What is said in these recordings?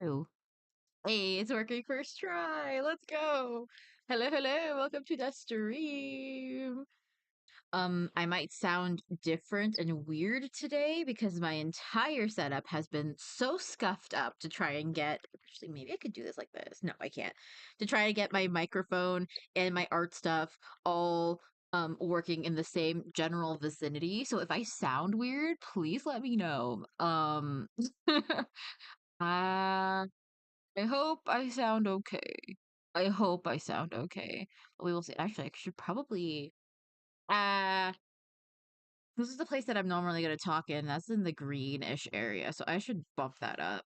Oh. Hey, it's working first try. Let's go. Hello, hello. Welcome to the stream. I might sound different and weird today because my entire setup has been so scuffed up to try and get, actually, maybe I could do this like this. No, I can't. To try to get my microphone and my art stuff all working in the same general vicinity. So if I sound weird, please let me know. uh I hope I sound okay. I hope I sound okay. We will see. Actually, I should probably. Uh, this is the place that I'm normally going to talk in. That's in the greenish area, so I should bump that up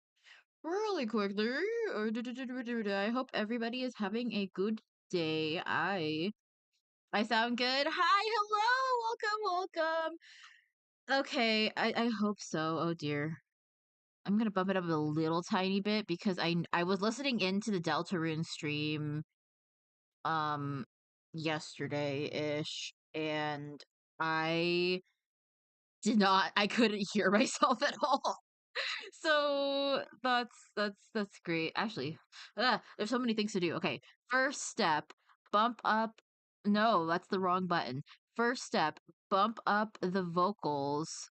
really quickly. I hope everybody is having a good day. I sound good. Hi, hello, welcome. Okay, I hope so. Oh dear. I'm gonna bump it up a little tiny bit because I was listening into the Deltarune stream um yesterday-ish, and I I couldn't hear myself at all. So that's great. Actually, there's so many things to do. Okay, first step, bump up. No, that's the wrong button. First step, bump up the vocals.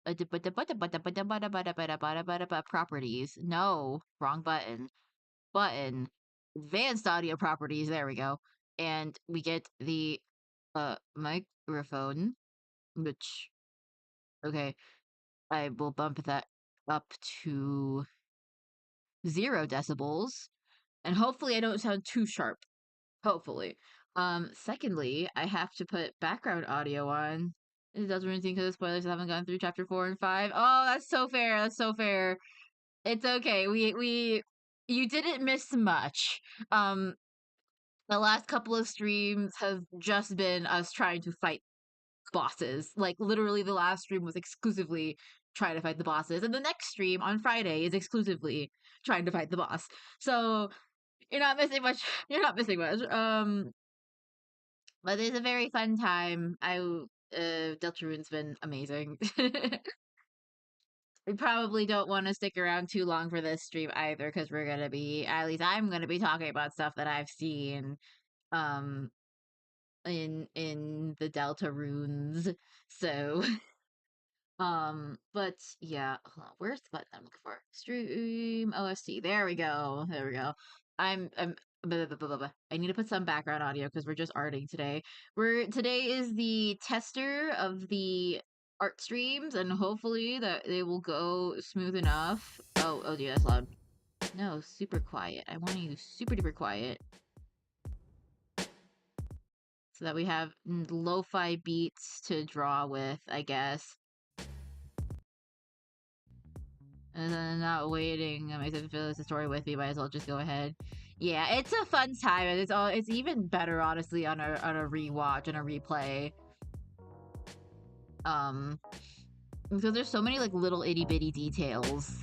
Properties. No, wrong button. Button. Advanced audio properties. There we go. And we get the microphone, which, okay, I will bump that up to 0 decibels, and hopefully I don't sound too sharp. Hopefully. Secondly, I have to put background audio on. It doesn't really think because the spoilers haven't gone through chapter 4 and 5. Oh, that's so fair. That's so fair. It's okay. You didn't miss much. Um, the last couple of streams have just been us trying to fight bosses. Like, literally, the last stream was exclusively trying to fight the bosses, and the next stream on Friday is exclusively trying to fight the boss. So you're not missing much. You're not missing much. But it's a very fun time. Deltarune's been amazing. We probably don't want to stick around too long for this stream either, because we're gonna be, at least I'm gonna be talking about stuff that I've seen um in the Deltarunes. So but yeah, hold on, where's the button I'm looking for? Stream OST. There we go. There we go. I'm blah, blah, blah, blah, blah. I need to put some background audio because we're just arting today. Today is the tester of the art streams, and hopefully that they will go smooth enough. Oh dear, that's loud. No, super quiet. I want you super duper quiet so that we have lo-fi beats to draw with, I guess. And then not waiting. I said, feel the story with me. Might as well just go ahead. Yeah, it's a fun time. It's even better, honestly, on a rewatch and a replay. Because there's so many like little itty bitty details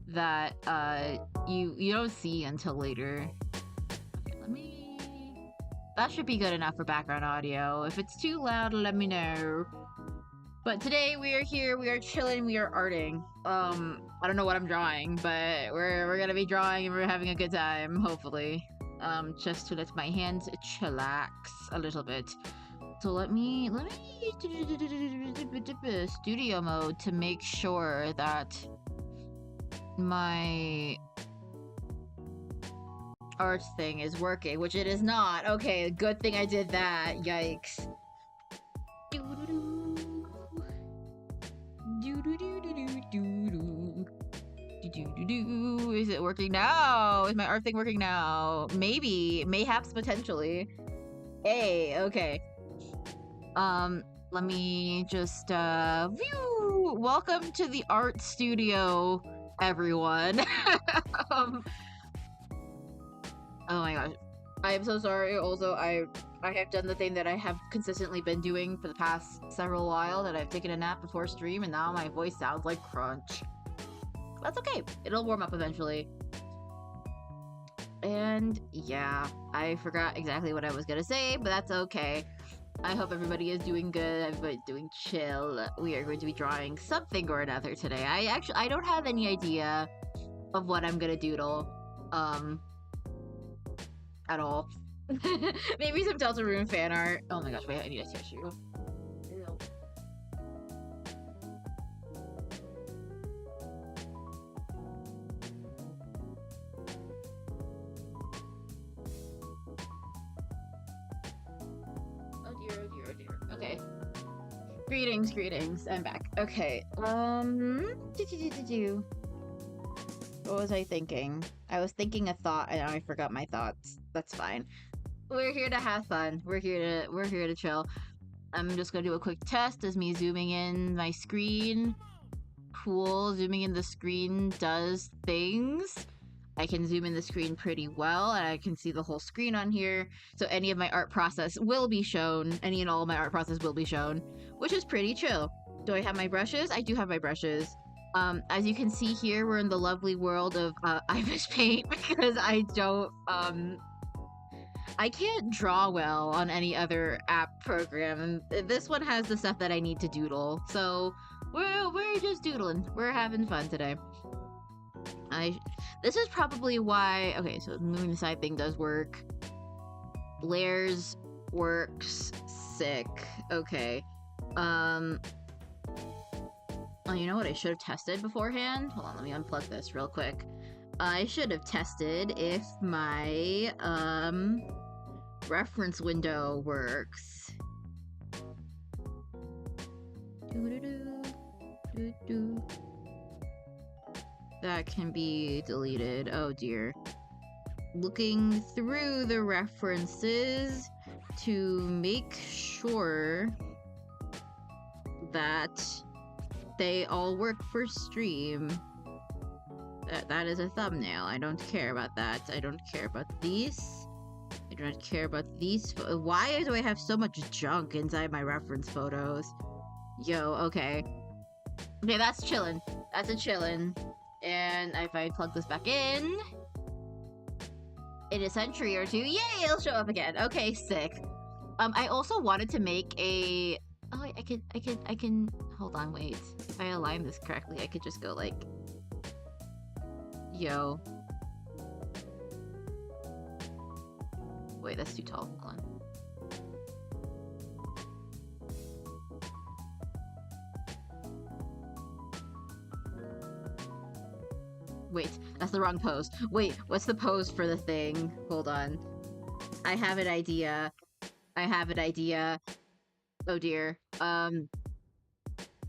that you don't see until later. Okay, let me. That should be good enough for background audio. If it's too loud, let me know. But today we are here, we are chilling, we are arting. I don't know what I'm drawing, but we're gonna be drawing and we're having a good time, hopefully. Just to let my hands chillax a little bit. So let me studio mode to make sure that my art thing is working, which it is not. Okay, good thing I did that. Yikes. Is it working now? Is my art thing working now? Maybe, mayhaps, potentially. Hey, okay. Let me just, view! Welcome to the art studio, everyone. Oh my gosh. I am so sorry. Also, I have done the thing that I have consistently been doing for the past several while, that I've taken a nap before stream, and now my voice sounds like crunch. That's okay. It'll warm up eventually. And yeah, I forgot exactly what I was gonna say, but that's okay. I hope everybody is doing good, everybody's doing chill. We are going to be drawing something or another today. I don't have any idea of what I'm gonna doodle, at all. Maybe some Deltarune fan art. Oh my gosh, wait, I need a tissue. Okay. Greetings. I'm back. Okay. What was I thinking? I was thinking a thought and I forgot my thoughts. That's fine. We're here to have fun. We're here to chill. I'm just gonna do a quick test as me zooming in my screen. Cool. Zooming in the screen does things. I can zoom in the screen pretty well, and I can see the whole screen on here. So any of my art process will be shown. Any and all of my art process will be shown, which is pretty chill. Do I have my brushes? I do have my brushes. As you can see here, we're in the lovely world of ibispaint because I don't, I can't draw well on any other app program, and this one has the stuff that I need to doodle. So we're just doodling. We're having fun today. This is probably why. Okay, so moving the side thing does work. Layers works. Sick. Okay. Oh, you know what I should have tested beforehand? Hold on, let me unplug this real quick. I should have tested if my reference window works. That can be deleted. Oh dear. Looking through the references to make sure that they all work for stream. That is a thumbnail. I don't care about that. I don't care about these. I don't care about these. Why do I have so much junk inside my reference photos? Yo, okay. Okay, that's chillin'. That's a chillin'. And if I plug this back in a century or two, yay, it'll show up again. Okay, sick. I also wanted to make a... Oh, I can... Hold on, wait. If I align this correctly, I could just go like... Yo. Wait, that's too tall. Hold on. Wait, that's the wrong pose. Wait, what's the pose for the thing? Hold on. I have an idea. Oh dear.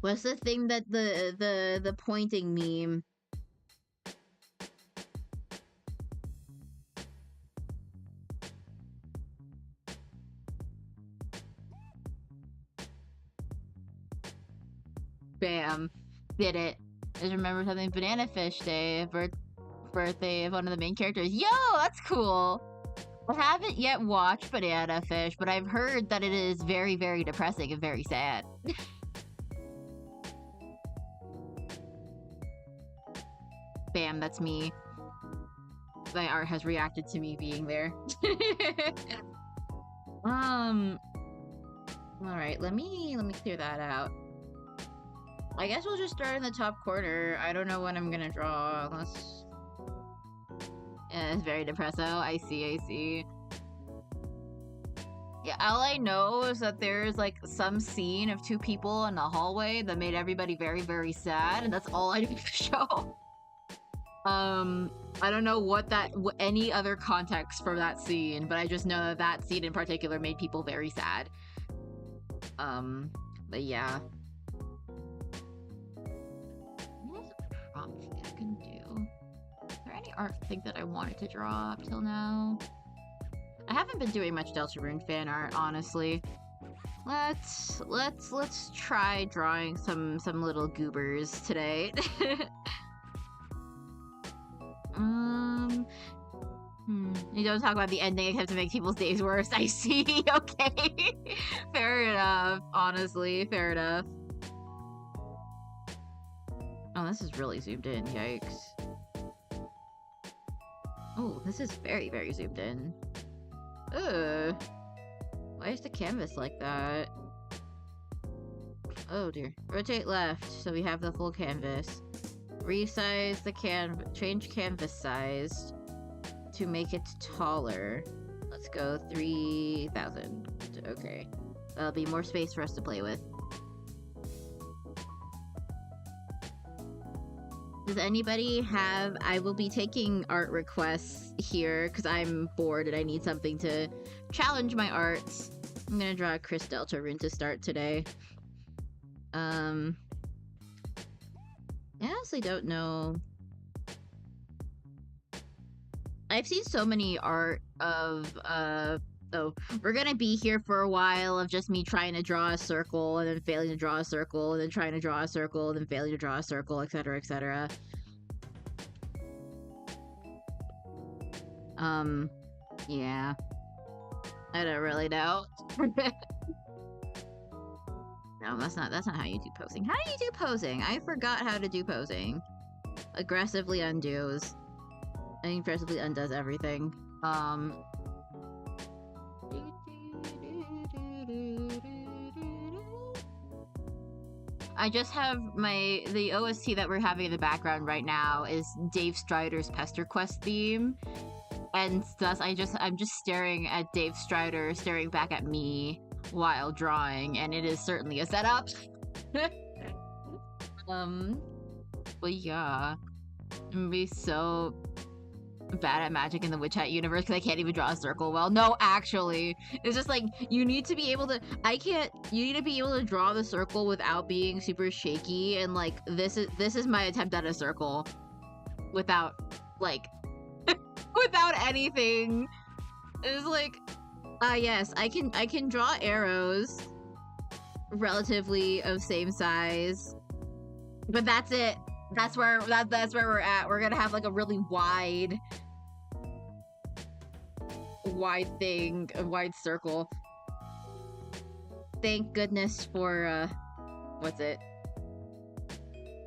What's the thing that the pointing meme? Bam. Did it. I just remember something Banana Fish Day, birthday of one of the main characters. Yo, that's cool! I haven't yet watched Banana Fish, but I've heard that it is very, very depressing and very sad. Bam, that's me. My art has reacted to me being there. Alright, let me clear that out. I guess we'll just start in the top corner. I don't know what I'm gonna draw unless... Yeah, it's very depresso. I see. Yeah, all I know is that there's like some scene of two people in a hallway that made everybody very, very sad, and that's all I know of the show. I don't know what any other context for that scene, but I just know that that scene in particular made people very sad. But yeah. What prompt thing I can do? Is there any art thing that I wanted to draw up till now? I haven't been doing much Deltarune fan art, honestly. Let's try drawing some little goobers today. You don't talk about the ending except to make people's days worse. I see. Okay. Fair enough. Honestly, fair enough. Oh, this is really zoomed in. Yikes. Oh, this is very, very zoomed in. Ugh. Why is the canvas like that? Oh dear. Rotate left so we have the full canvas. Resize the change canvas size to make it taller. Let's go 3,000. Okay. That'll be more space for us to play with. Does anybody have... I will be taking art requests here because I'm bored and I need something to challenge my arts. I'm gonna draw a Chris Deltarune to start today. I honestly don't know. I've seen so many art of, oh, we're gonna be here for a while of just me trying to draw a circle and then failing to draw a circle and then trying to draw a circle and then failing to draw a circle, etc., etc. Yeah. I don't really know. No, that's not how you do posing. How do you do posing? I forgot how to do posing. Aggressively undoes. I think aggressively undoes everything. I just have the OST that we're having in the background right now is Dave Strider's Pester Quest theme. And thus I'm just staring at Dave Strider staring back at me while drawing, and it is certainly a setup. But yeah. I'm gonna be so bad at Magic in the Witch Hat universe because I can't even draw a circle well. No, actually. It's just like, you need to be able to... You need to be able to draw the circle without being super shaky, and like, this is my attempt at a circle. Without, like... without anything. It's like... yes, I can draw arrows relatively of same size. But that's it. That's where we're at. We're gonna have like a really wide thing, a wide circle. Thank goodness for what's it?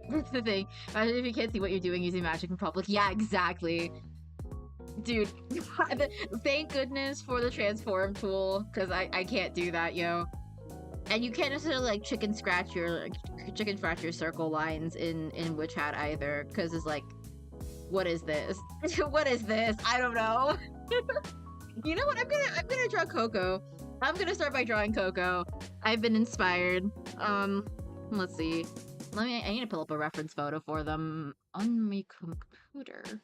What's the thing? Imagine if you can't see what you're doing using magic in public. Yeah, exactly. Dude, thank goodness for the transform tool, because I can't do that, yo. And you can't necessarily like chicken scratch your circle lines in Witch Hat either, because it's like, what is this? What is this? I don't know. You know what? I'm gonna draw Coco. I'm gonna start by drawing Coco. I've been inspired. Let's see. I need to pull up a reference photo for them on my computer.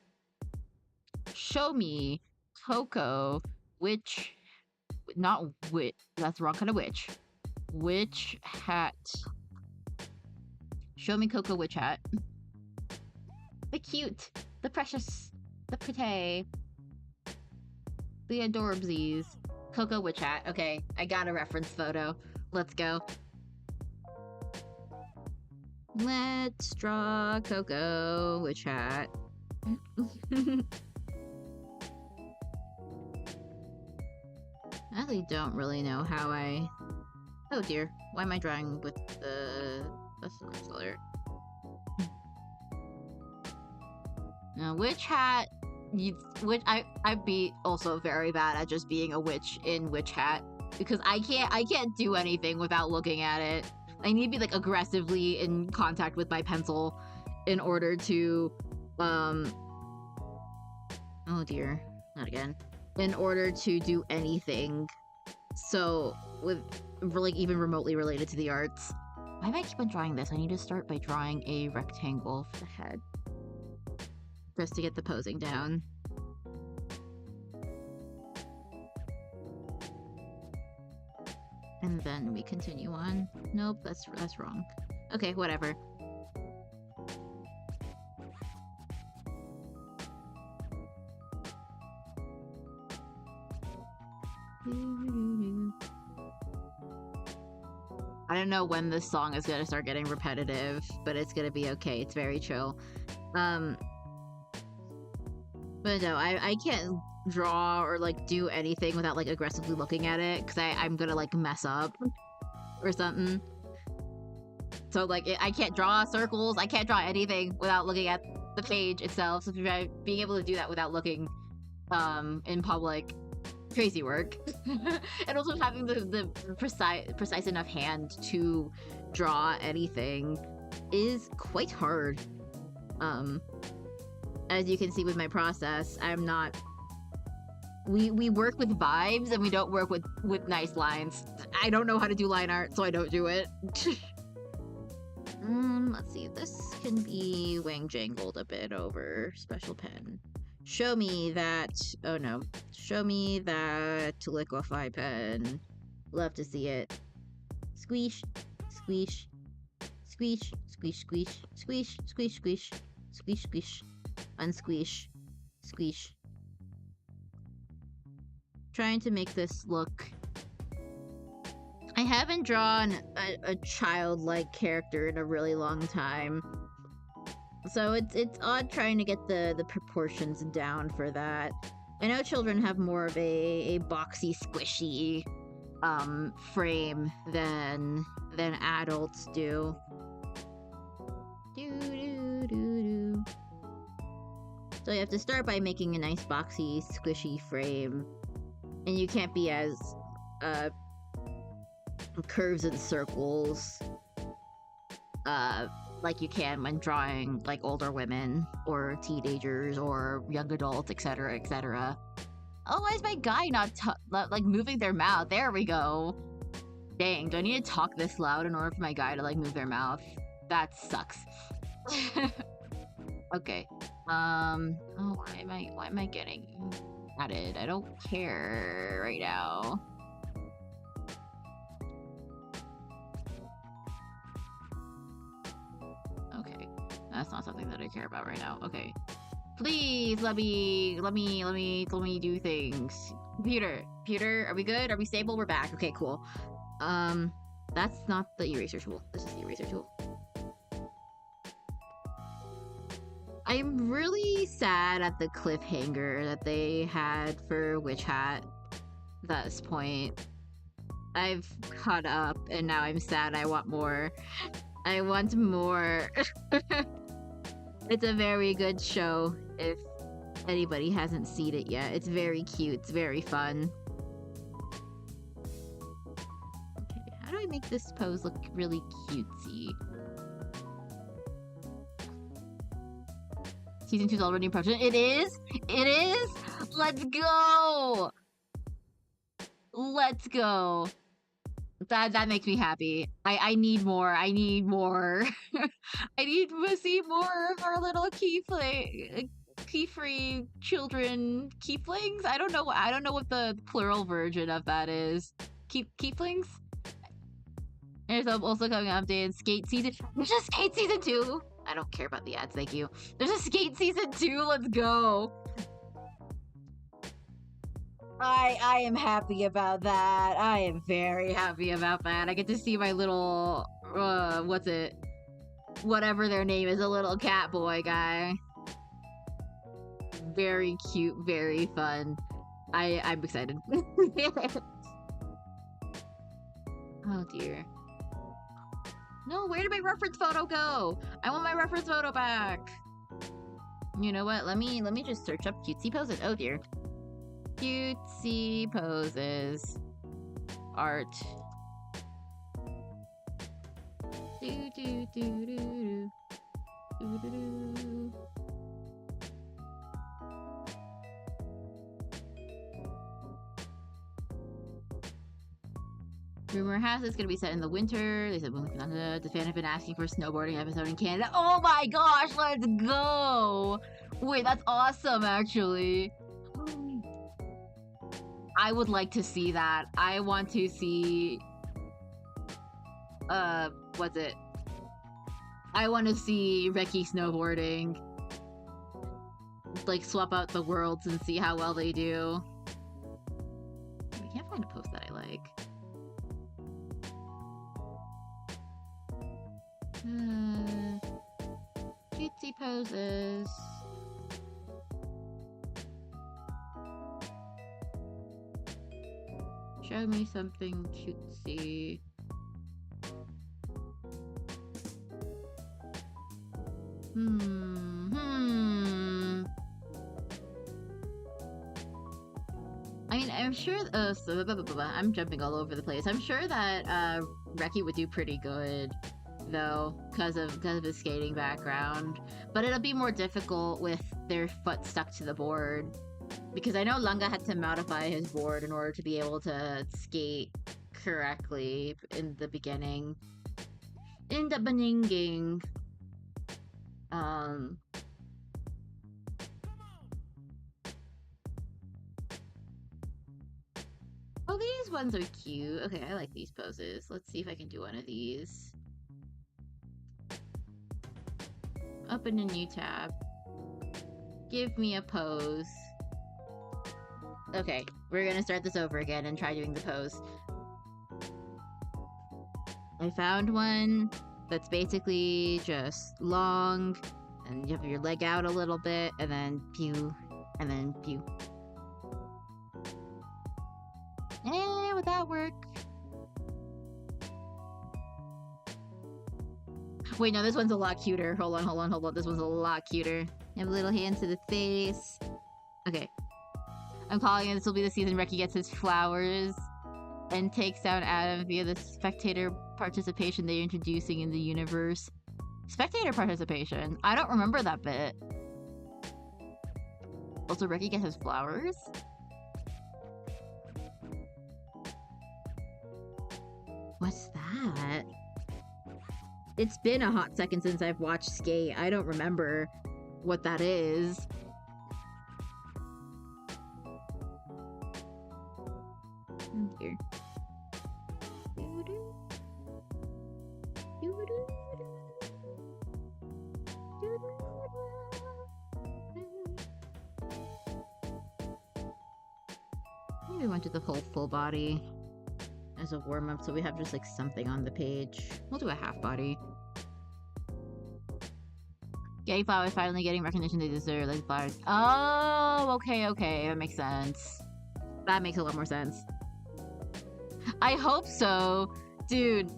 Show me Coco witch, not witch. That's the wrong kind of witch. Witch hat. Show me Coco witch hat. The cute, the precious, the pretty, the adorbsies. Coco witch hat. Okay, I got a reference photo. Let's go. Let's draw Coco witch hat. I actually don't really know how I... Oh dear, why am I drawing with that's the color? Now, witch hat... I'd be also very bad at just being a witch in Witch Hat, because I can't do anything without looking at it. I need to be like aggressively in contact with my pencil in order to oh dear, not again. In order to do anything So, with like even remotely related to the arts, why do I keep on drawing this? I need to start by drawing a rectangle for the head. Just to get the posing down. And then we continue on. Nope, that's wrong. Okay, whatever. I don't know when this song is gonna start getting repetitive, but it's gonna be okay. It's very chill. But no, I can't draw or like do anything without like aggressively looking at it because I'm gonna like mess up or something. So like I can't draw circles, I can't draw anything without looking at the page itself. So being able to do that without looking in public, crazy work. And also having the precise enough hand to draw anything is quite hard. As you can see with my process, I'm not... We work with vibes and we don't work with nice lines. I don't know how to do line art, so I don't do it. Let's see. This can be wang jangled a bit over special pen. Show me that... Oh no. Show me that liquify pen. Love to see it. Squeesh. Squeesh. Squeesh. Squeesh. Squeesh. Squeesh. Squeesh. Squeesh. Squeesh. Squeesh. Unsqueesh. Squeesh. Trying to make this look... I haven't drawn a childlike character in a really long time. So it's odd trying to get the proportions down for that. I know children have more of a boxy, squishy frame than adults do. So you have to start by making a nice boxy, squishy frame. And you can't be as curves and circles like you can when drawing like older women or teenagers or young adults, etc., etc. Oh, why is my guy not like moving their mouth? There we go. Dang, do I need to talk this loud in order for my guy to like move their mouth? That sucks. Okay. Oh, why am I getting added? I don't care right now. Okay, that's not something that I care about right now. Okay, please let me do things. Computer, are we good? Are we stable? We're back. Okay, cool. That's not the eraser tool. This is the eraser tool. I'm really sad at the cliffhanger that they had for Witch Hat at this point. I've caught up and now I'm sad. I want more. I want more. It's a very good show if anybody hasn't seen it yet. It's very cute. It's very fun. Okay, how do I make this pose look really cutesy? Season 2 is already in production. It is? It is? Let's go! Let's go. That makes me happy. I need more. I need more. I need to see more of our little key-free children. Keeflings? I don't know what the plural version of that is. Keeflings? There's also coming up updated Skate Season. There's a Skate Season 2! I don't care about the ads, thank you. There's a Skate Season 2, let's go! I am happy about that. I am very happy about that. I get to see my little, what's it? Whatever their name is, a little cat boy guy. Very cute, very fun. I'm excited. Oh dear. No, where did my reference photo go? I want my reference photo back. You know what? Let me just search up cutesy poses. Oh dear. Cutesy poses. Art. Do do do do do. Do do do. Rumor has it's gonna be set in the winter. They said the fan have been asking for a snowboarding episode in Canada. Oh my gosh, let's go! Wait, that's awesome, actually. I would like to see that. I want to see... what's it? I want to see Reki snowboarding. Like, swap out the worlds and see how well they do. I can't find a post that I like. Cutesy poses. Show me something cutesy. I mean, I'm sure, I'm jumping all over the place. I'm sure that, Reki would do pretty good, though, because of his skating background. But it'll be more difficult with their foot stuck to the board. Because I know Lunga had to modify his board in order to be able to skate correctly in the beginning. In the beginning. Oh, these ones are cute. Okay, I like these poses. Let's see if I can do one of these. Open a new tab. Give me a pose. Okay, we're gonna start this over again and try doing the pose. I found one that's basically just long, and you have your leg out a little bit, and then pew, and then pew. Would that work? Wait, no, this one's a lot cuter. Hold on. This one's a lot cuter. You have little hands to the face. Okay. I'm calling it. This will be the season Reki gets his flowers and takes down Adam via the spectator participation they're introducing in the universe. Spectator participation? I don't remember that bit. Also, Reki gets his flowers? What's that? It's been a hot second since I've watched Skate. I don't remember what that is. Here. Maybe we went to the whole full body as a warm-up, so we have just like something on the page. We'll do a half body. Gay flowers finally getting recognition they deserve, like flowers. Oh, okay, that makes sense. That makes a lot more sense. I hope so, dude.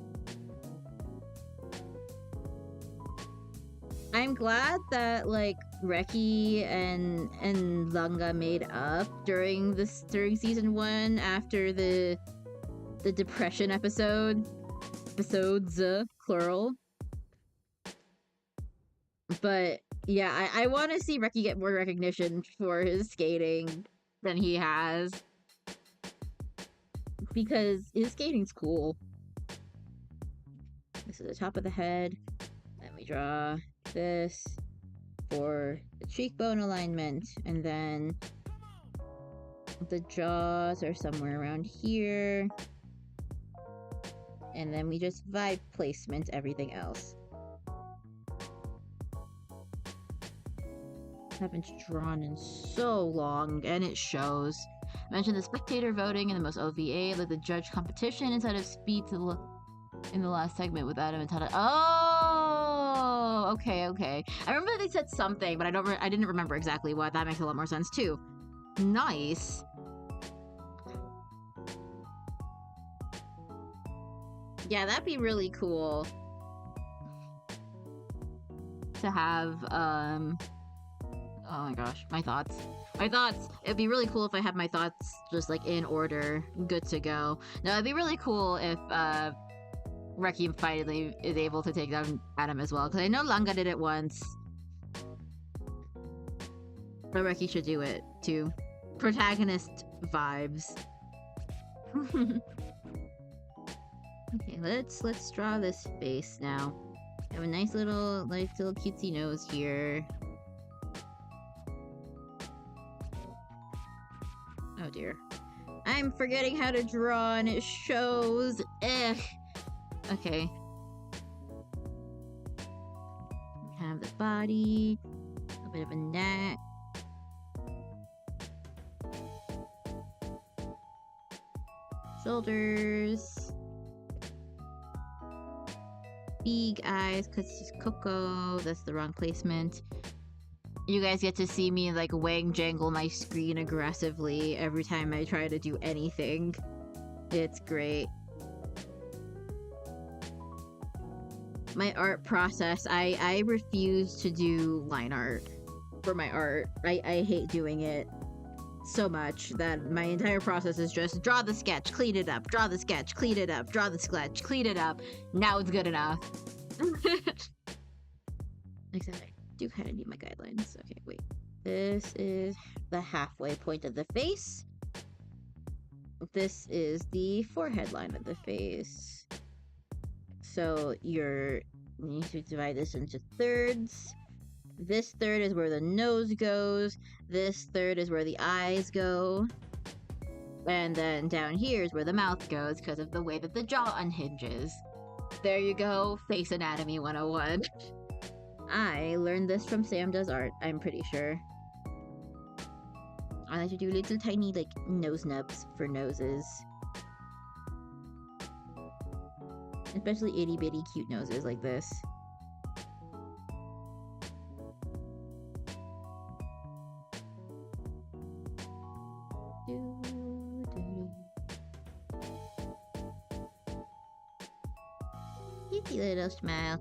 I'm glad that like Reki and Lunga made up during season 1 after the depression episodes, plural. But yeah, I want to see Reki get more recognition for his skating than he has. Because his skating's cool. This is the top of the head. Then we draw this for the cheekbone alignment. And then the jaws are somewhere around here. And then we just vibe placement everything else. Haven't drawn in so long, and it shows. Mentioned the spectator voting in the most OVA, like the judge competition instead of speed to look in the last segment with Adam and Tada. Oh, okay. I remember they said something, but I didn't remember exactly what. That makes a lot more sense too. Nice. Yeah, that'd be really cool to have, oh my gosh, my thoughts. It'd be really cool if I had my thoughts just like in order, good to go. No, it'd be really cool if Reki finally is able to take down Adam as well, because I know Lunga did it once. But Reki should do it too. Protagonist vibes. Okay, let's draw this face now. I have a nice little cutesy nose here. Oh dear. I'm forgetting how to draw and it shows. Ugh. Okay. Have the body, a bit of a neck. Shoulders. Big eyes, because it's Coco. That's the wrong placement. You guys get to see me like wang jangle my screen aggressively every time I try to do anything. It's great. My art process, I refuse to do line art for my art. I hate doing it so much that my entire process is just draw the sketch, clean it up, draw the sketch, clean it up, draw the sketch, clean it up. Now it's good enough. Except I do kind of need my guidelines. Okay, wait. This is the halfway point of the face. This is the forehead line of the face. So you need to divide this into thirds. This third is where the nose goes. This third is where the eyes go. And then down here is where the mouth goes because of the way that the jaw unhinges. There you go, Face Anatomy 101. I learned this from Sam Does Art, I'm pretty sure. I like to do little tiny, like, nose nubs for noses. Especially itty bitty cute noses like this. Cutesy little smile.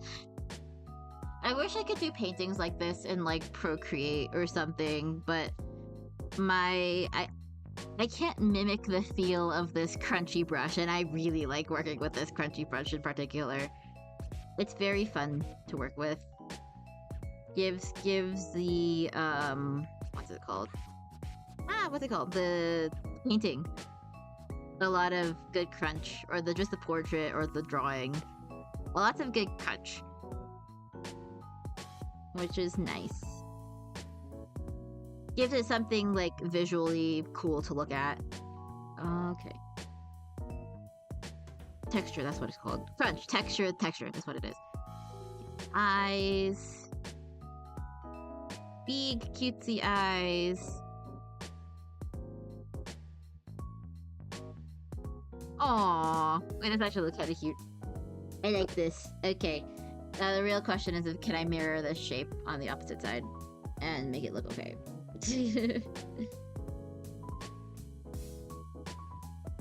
I wish I could do paintings like this in like Procreate or something, but I can't mimic the feel of this crunchy brush, and I really like working with this crunchy brush in particular. It's very fun to work with. Gives the what's it called? The painting a lot of good crunch, or just the portrait or the drawing. Lots of good crunch. Which is nice. Gives it something, like, visually cool to look at. Okay. Texture, that's what it's called. Crunch, texture, that's what it is. Eyes. Big, cutesy eyes. Aww. Wait, this actually looks kind of cute. I like this. Okay. The real question is, can I mirror this shape on the opposite side and make it look okay?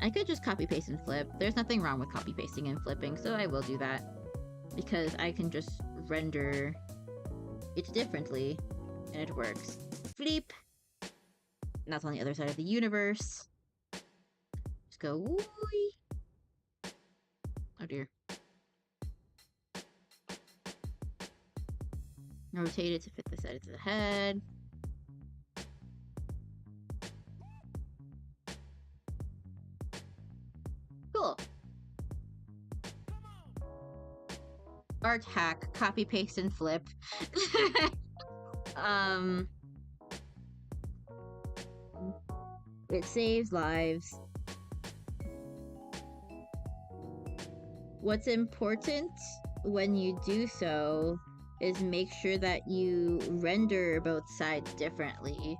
I could just copy paste and flip. There's nothing wrong with copy pasting and flipping, so I will do that. Because I can just render it differently and it works. Flip! And that's on the other side of the universe. Just go woo-wee. Oh dear. Rotate it to fit the side of the head. Cool. Art hack, copy, paste, and flip. It saves lives. What's important when you do so is make sure that you render both sides differently,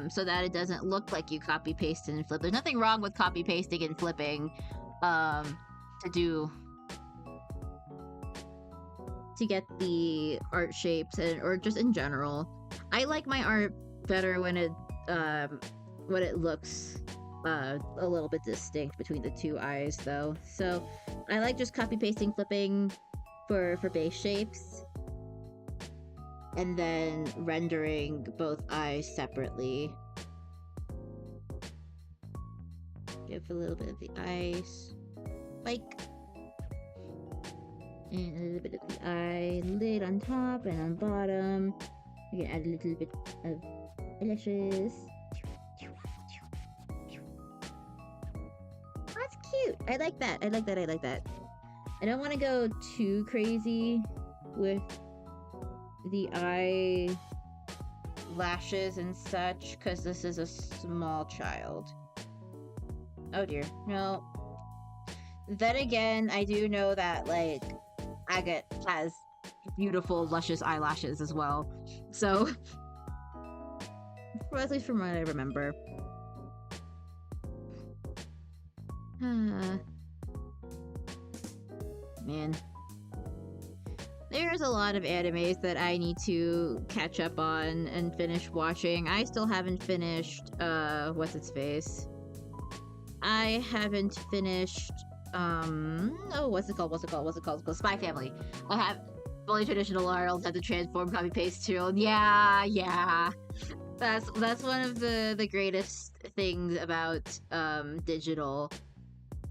so that it doesn't look like you copy paste and flip. There's nothing wrong with copy pasting and flipping, to get the art shapes or just in general. I like my art better when it looks a little bit distinct between the two eyes, though. So I like just copy pasting, flipping for base shapes, and then rendering both eyes separately. Give a little bit of the eye spike. And a little bit of the eyelid on top and on bottom. You can add a little bit of eyelashes. That's cute! I like that, I like that, I like that. I don't want to go too crazy with the eyelashes and such, because this is a small child. Oh dear, no. Then again, I do know that, like, Agate has beautiful, luscious eyelashes as well. So, at least from what I remember. Man. There's a lot of animes that I need to catch up on and finish watching. I still haven't finished, what's its face? I haven't finished, oh, what's it called? Spy Family. I have fully traditional RLs had to transform, copy, paste too. Yeah. That's one of the greatest things about, digital,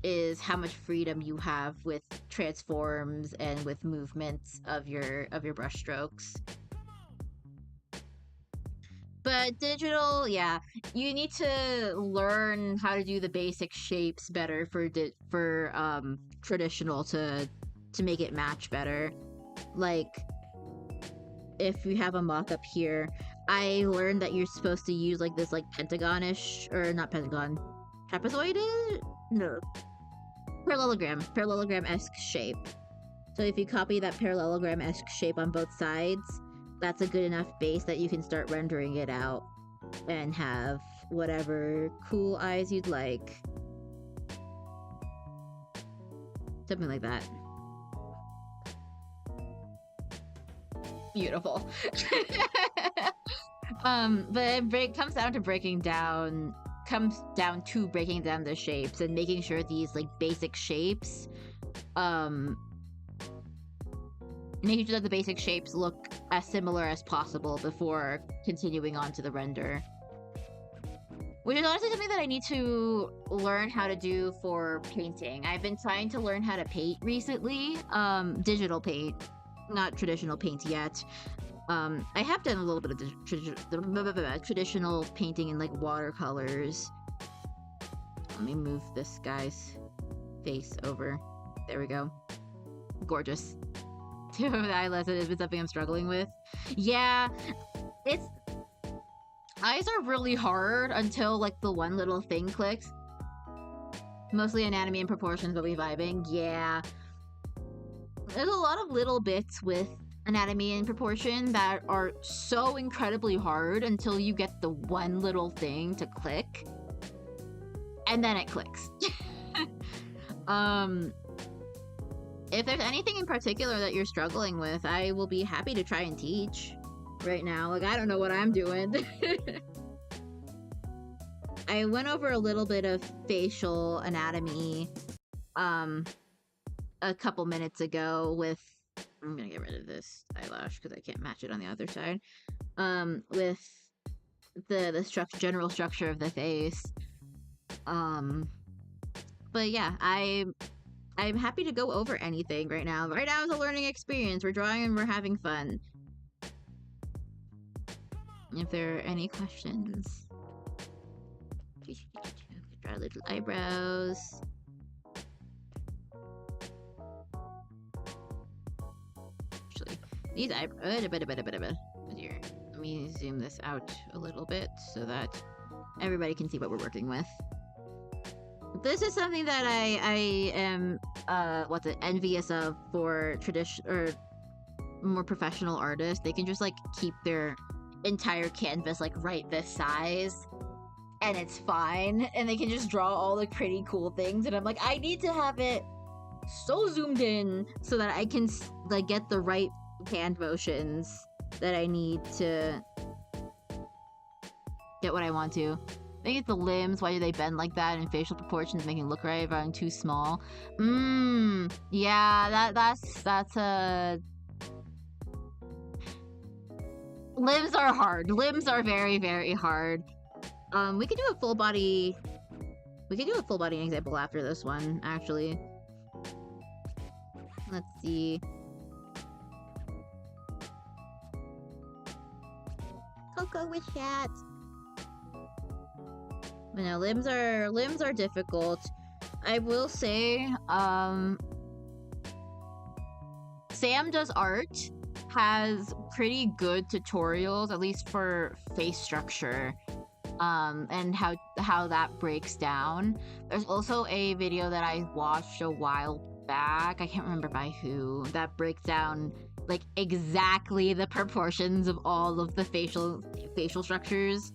is how much freedom you have with transforms and with movements of your brush strokes. But digital, yeah, you need to learn how to do the basic shapes better for traditional to make it match better. Like, if you have a mock-up here, I learned that you're supposed to use like this like pentagonish, or not pentagon, trapezoid? No. Parallelogram-esque shape. So if you copy that parallelogram-esque shape on both sides, that's a good enough base that you can start rendering it out and have whatever cool eyes you'd like. Something like that. Beautiful. But it comes down to breaking down the shapes and making sure these like basic shapes, making sure that the basic shapes look as similar as possible before continuing on to the render. Which is honestly something that I need to learn how to do for painting. I've been trying to learn how to paint recently, digital paint, not traditional paint yet. I have done a little bit of traditional painting in like watercolors. Let me move this guy's face over. There we go. Gorgeous. The eyelashes has been something I'm struggling with. Yeah, eyes are really hard until like the one little thing clicks. Mostly anatomy and proportions, but we vibing. Yeah. There's a lot of little bits with anatomy and proportion that are so incredibly hard until you get the one little thing to click. And then it clicks. If there's anything in particular that you're struggling with, I will be happy to try and teach right now. Like, I don't know what I'm doing. I went over a little bit of facial anatomy a couple minutes ago with... I'm gonna get rid of this eyelash because I can't match it on the other side. With the general structure of the face. But yeah, I'm happy to go over anything right now. Right now is a learning experience. We're drawing and we're having fun. If there are any questions. Draw little eyebrows. Actually, these eyebrows... Here, let me zoom this out a little bit so that everybody can see what we're working with. This is something that I am envious of for tradition or more professional artists. They can just like keep their entire canvas like right this size and it's fine, and they can just draw all the pretty cool things, and I'm like, I need to have it so zoomed in so that I can like get the right hand motions that I need to get what I want to. I think it's the limbs. Why do they bend like that? And facial proportions making it look right if I'm too small. Yeah, that's a... Limbs are hard. Limbs are very, very hard. We could do a full body... We could do a full body example after this one, actually. Let's see. Coco with chat. But no, limbs are difficult. I will say, Sam Does Art has pretty good tutorials, at least for face structure, and how that breaks down. There's also a video that I watched a while back, I can't remember by who, that breaks down like exactly the proportions of all of the facial structures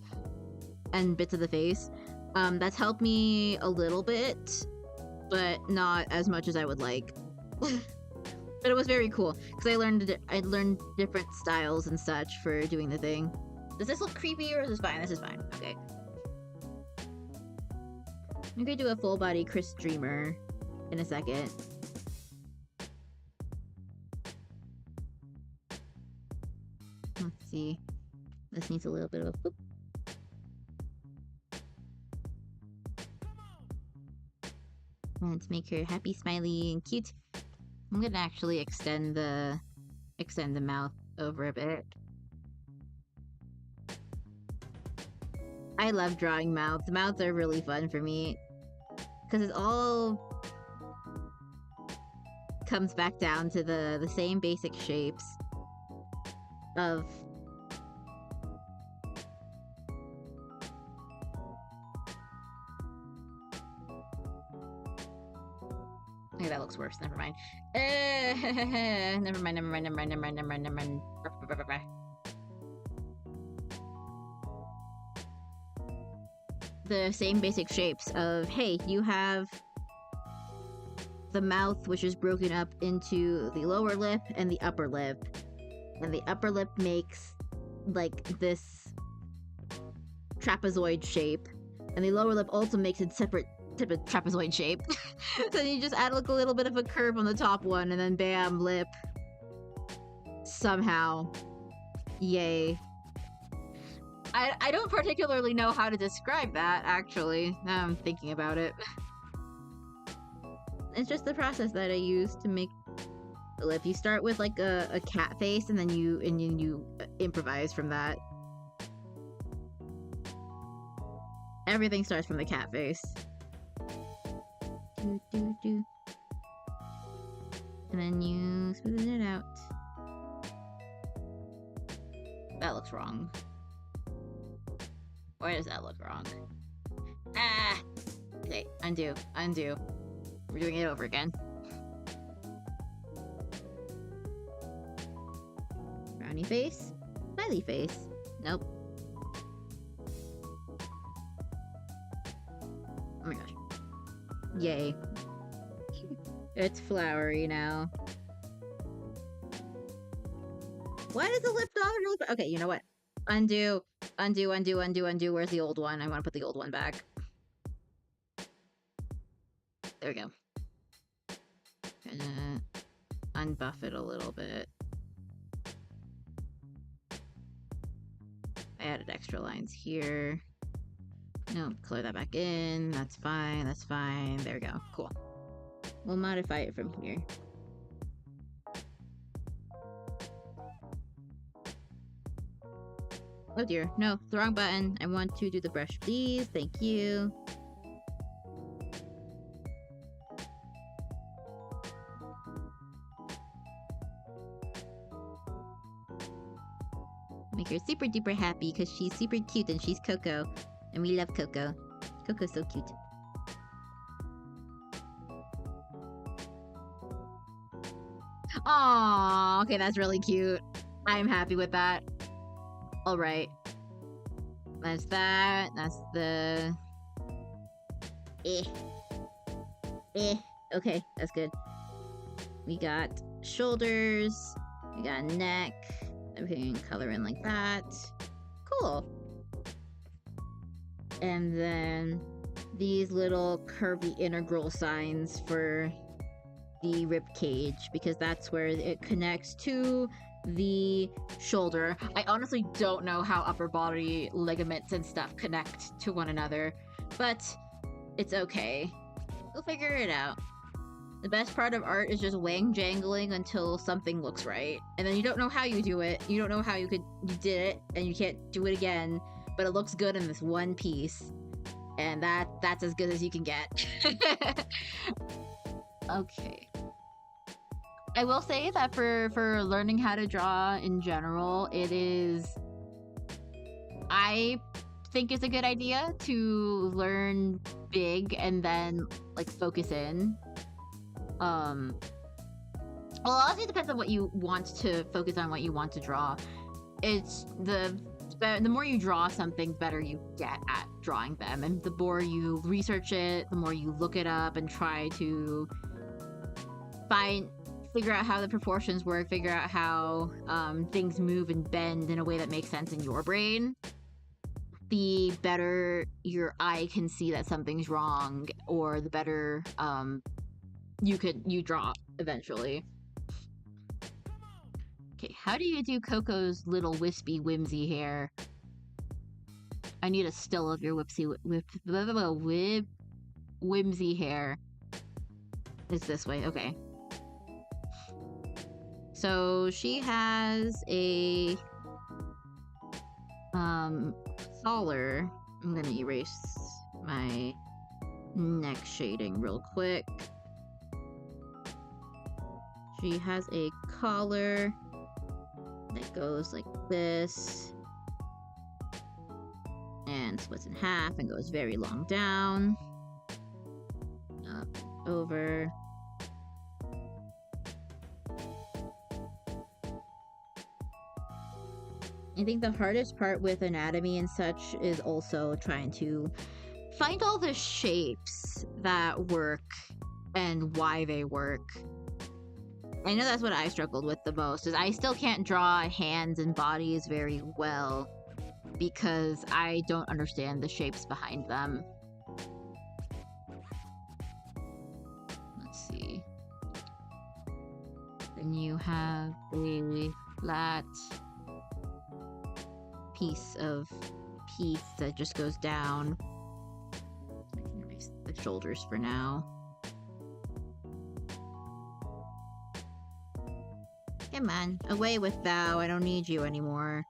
and bits of the face. That's helped me a little bit, but not as much as I would like. But it was very cool because I learned different styles and such for doing the thing. Does this look creepy or is this fine? This is fine. Okay. I'm gonna do a full body Chris Dreamer in a second. Let's see. This needs a little bit of a boop. And to make her happy, smiley, and cute, I'm gonna actually extend the mouth over a bit. I love drawing mouths. Mouths are really fun for me because it all comes back down to the same basic shapes of okay, that looks worse. Never mind. Never mind. The same basic shapes of, hey, you have the mouth, which is broken up into the lower lip and the upper lip. And the upper lip makes, like, this trapezoid shape. And the lower lip also makes a separate type of trapezoid shape. So you just add, like, a little bit of a curve on the top one, and then bam, lip. Somehow. Yay. I don't particularly know how to describe that, actually. Now I'm thinking about it. It's just the process that I use to make the lip. You start with like a cat face, and then you improvise from that. Everything starts from the cat face. And then you smooth it out. That looks wrong. Why does that look wrong? Ah! Okay, undo. We're doing it over again. Brownie face. Smiley face. Nope. Oh my gosh. Yay. It's flowery now. Why does the lip not really... Okay, you know what? Undo. Where's the old one? I want to put the old one back. There we go. Gonna unbuff it a little bit. I added extra lines here. No, color that back in. That's fine. There we go. Cool. We'll modify it from here. Oh dear, no, the wrong button. I want to do the brush, please. Thank you. Make her super duper happy because she's super cute and she's Coco. And we love Coco. Coco's so cute. Aww, okay, that's really cute. I'm happy with that. Alright. That's that. That's the... Okay, that's good. We got shoulders. We got neck. Everything color in like that. Cool. And then these little curvy integral signs for the rib cage, because that's where it connects to the shoulder. I honestly don't know how upper body ligaments and stuff connect to one another, but it's okay. We'll figure it out. The best part of art is just wang jangling until something looks right. And then you don't know how you do it. You don't know how you did it, and you can't do it again, but it looks good in this one piece. And that's as good as you can get. Okay. I will say that for learning how to draw in general, it is, I think it's a good idea to learn big and then like focus in. Well, it also depends on what you want to focus on, what you want to draw. It's the more you draw something, better you get at drawing them, and the more you research it, the more you look it up and try to figure out how the proportions work, figure out how things move and bend in a way that makes sense in your brain, the better your eye can see that something's wrong, or the better you draw eventually. Okay, how do you do Coco's little wispy whimsy hair? I need a still of your whimsy hair. It's this way, okay. So she has a collar. I'm gonna erase my neck shading real quick. She has a collar that goes like this and splits in half and goes very long down, up, over. I think the hardest part with anatomy and such is also trying to find all the shapes that work and why they work. I know that's what I struggled with the most, is I still can't draw hands and bodies very well because I don't understand the shapes behind them. Let's see. Then you have a flat piece that just goes down. I can erase the shoulders for now. Come on, away with thou. I don't need you anymore.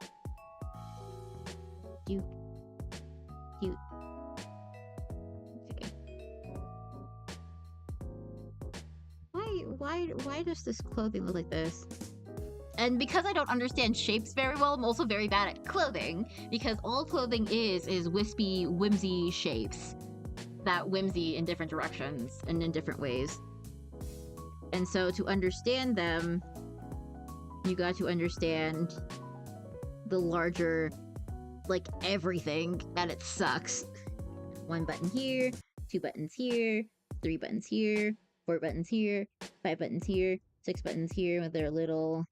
You. Okay. Why does this clothing look like this? And because I don't understand shapes very well, I'm also very bad at clothing, because all clothing is wispy, whimsy shapes that whimsy in different directions and in different ways. And so to understand them, you got to understand the larger, like, everything, that it sucks. 1 button here, 2 buttons here, 3 buttons here, 4 buttons here, 5 buttons here, 6 buttons here with their little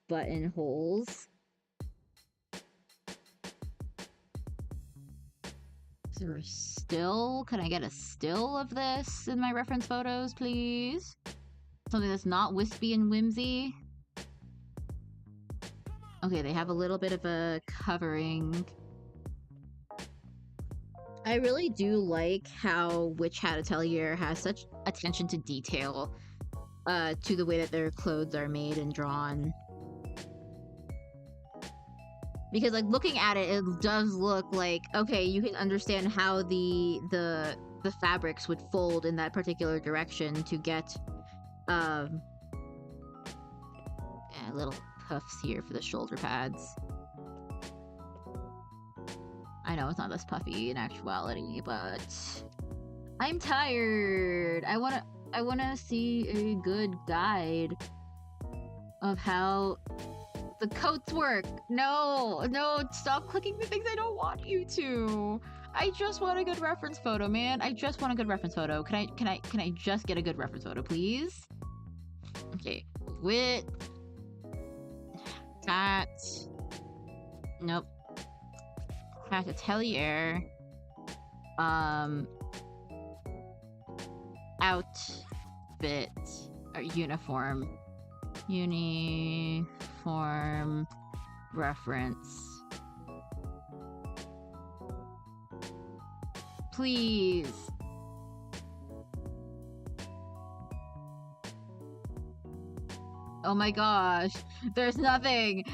buttonholes. Is there a still? Can I get a still of this in my reference photos, please? Something that's not wispy and whimsy. Okay, they have a little bit of a covering. I really do like how Witch Hat Atelier has such attention to detail to the way that their clothes are made and drawn. Because, like, looking at it, it does look like, okay, you can understand how the fabrics would fold in that particular direction to get little puffs here for the shoulder pads. I know it's not this puffy in actuality, but I'm tired. I wanna see a good guide of how the coats work. No, stop clicking the things I don't want you to. I just want a good reference photo, man. I just want a good reference photo. Can I just get a good reference photo, please? Okay, width. That. Nope. Hat Atelier. Outfit or uniform. Uniform reference. Please. Oh my gosh, there's nothing.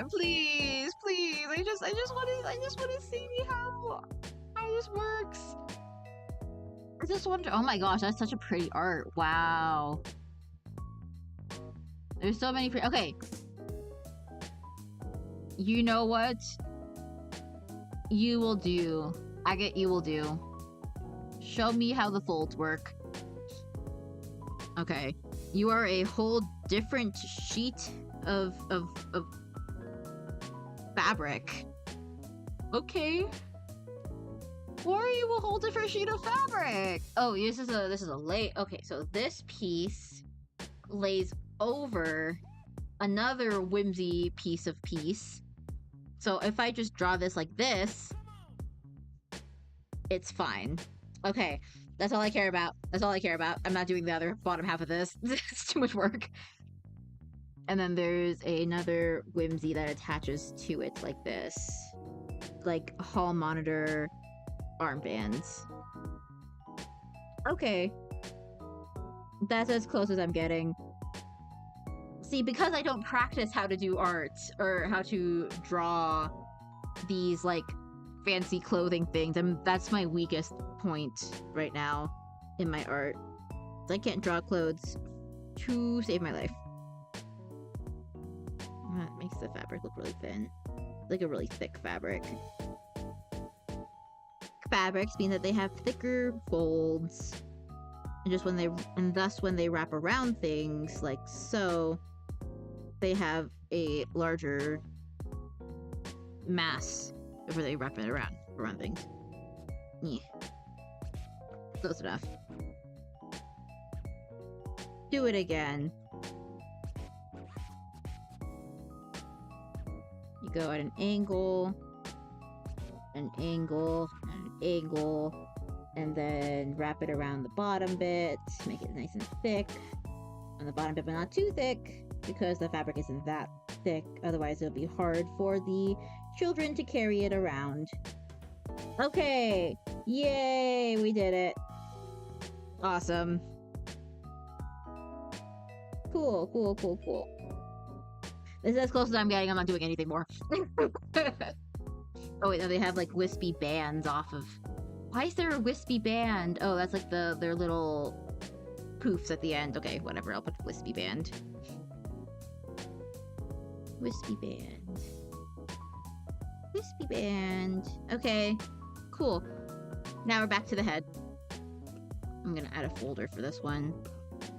Please. I just want to see how this works. I just wonder. Oh my gosh, that's such a pretty art. Wow. There's so many okay. You know what? You will do. I get you will do. Show me how the folds work. Okay. You are a whole different sheet of fabric. Okay. Why are you a whole different sheet of fabric? Oh, this is a lay. Okay, so this piece lays over another whimsy piece of piece. So if I just draw this like this, it's fine. Okay, that's all I care about. That's all I care about. I'm not doing the other bottom half of this. It's too much work. And then there's another whimsy that attaches to it like this. Like hall monitor armbands. Okay. That's as close as I'm getting. See, because I don't practice how to do art or how to draw these like fancy clothing things, that's my weakest point right now in my art. I can't draw clothes to save my life. That makes the fabric look really thin. Like a really thick fabric. Fabrics mean that they have thicker folds. And thus when they wrap around things like so, they have a larger mass whenever they wrap it around things. Yeah. Close enough. Do it again. You go at an angle, and then wrap it around the bottom bit, make it nice and thick on the bottom bit, but not too thick, because the fabric isn't that thick, otherwise it'll be hard for the children to carry it around. Okay! Yay! We did it! Awesome. Cool. This is as close as I'm getting. I'm not doing anything more. Oh wait, no, they have like wispy bands off of... Why is there a wispy band? Oh, that's like their little poofs at the end. Okay, whatever, I'll put wispy band. Wispy band. Wispy band. Okay, cool. Now we're back to the head. I'm gonna add a folder for this one,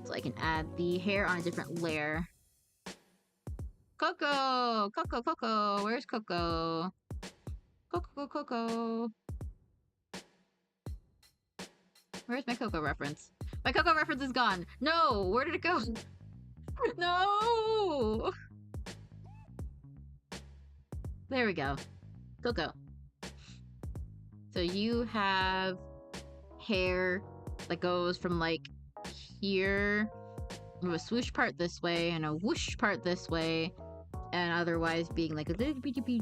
so I can add the hair on a different layer. Coco! Where's Coco? Coco. Where's my Coco reference? My Coco reference is gone! No! Where did it go? No! There we go. Coco. So you have hair that goes from like here, with a swoosh part this way and a whoosh part this way, and otherwise being like a little bitty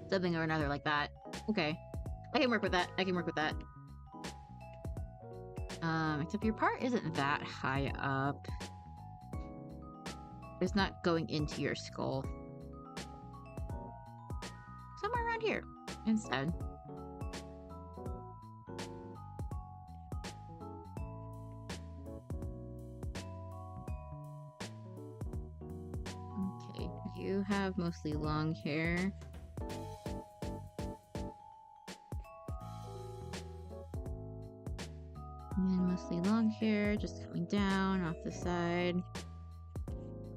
something or another like that. Okay. I can work with that. Except your part isn't that high up. It's not going into your skull. Somewhere around here instead. Okay, you have mostly long hair. And mostly long hair, just coming down off the side.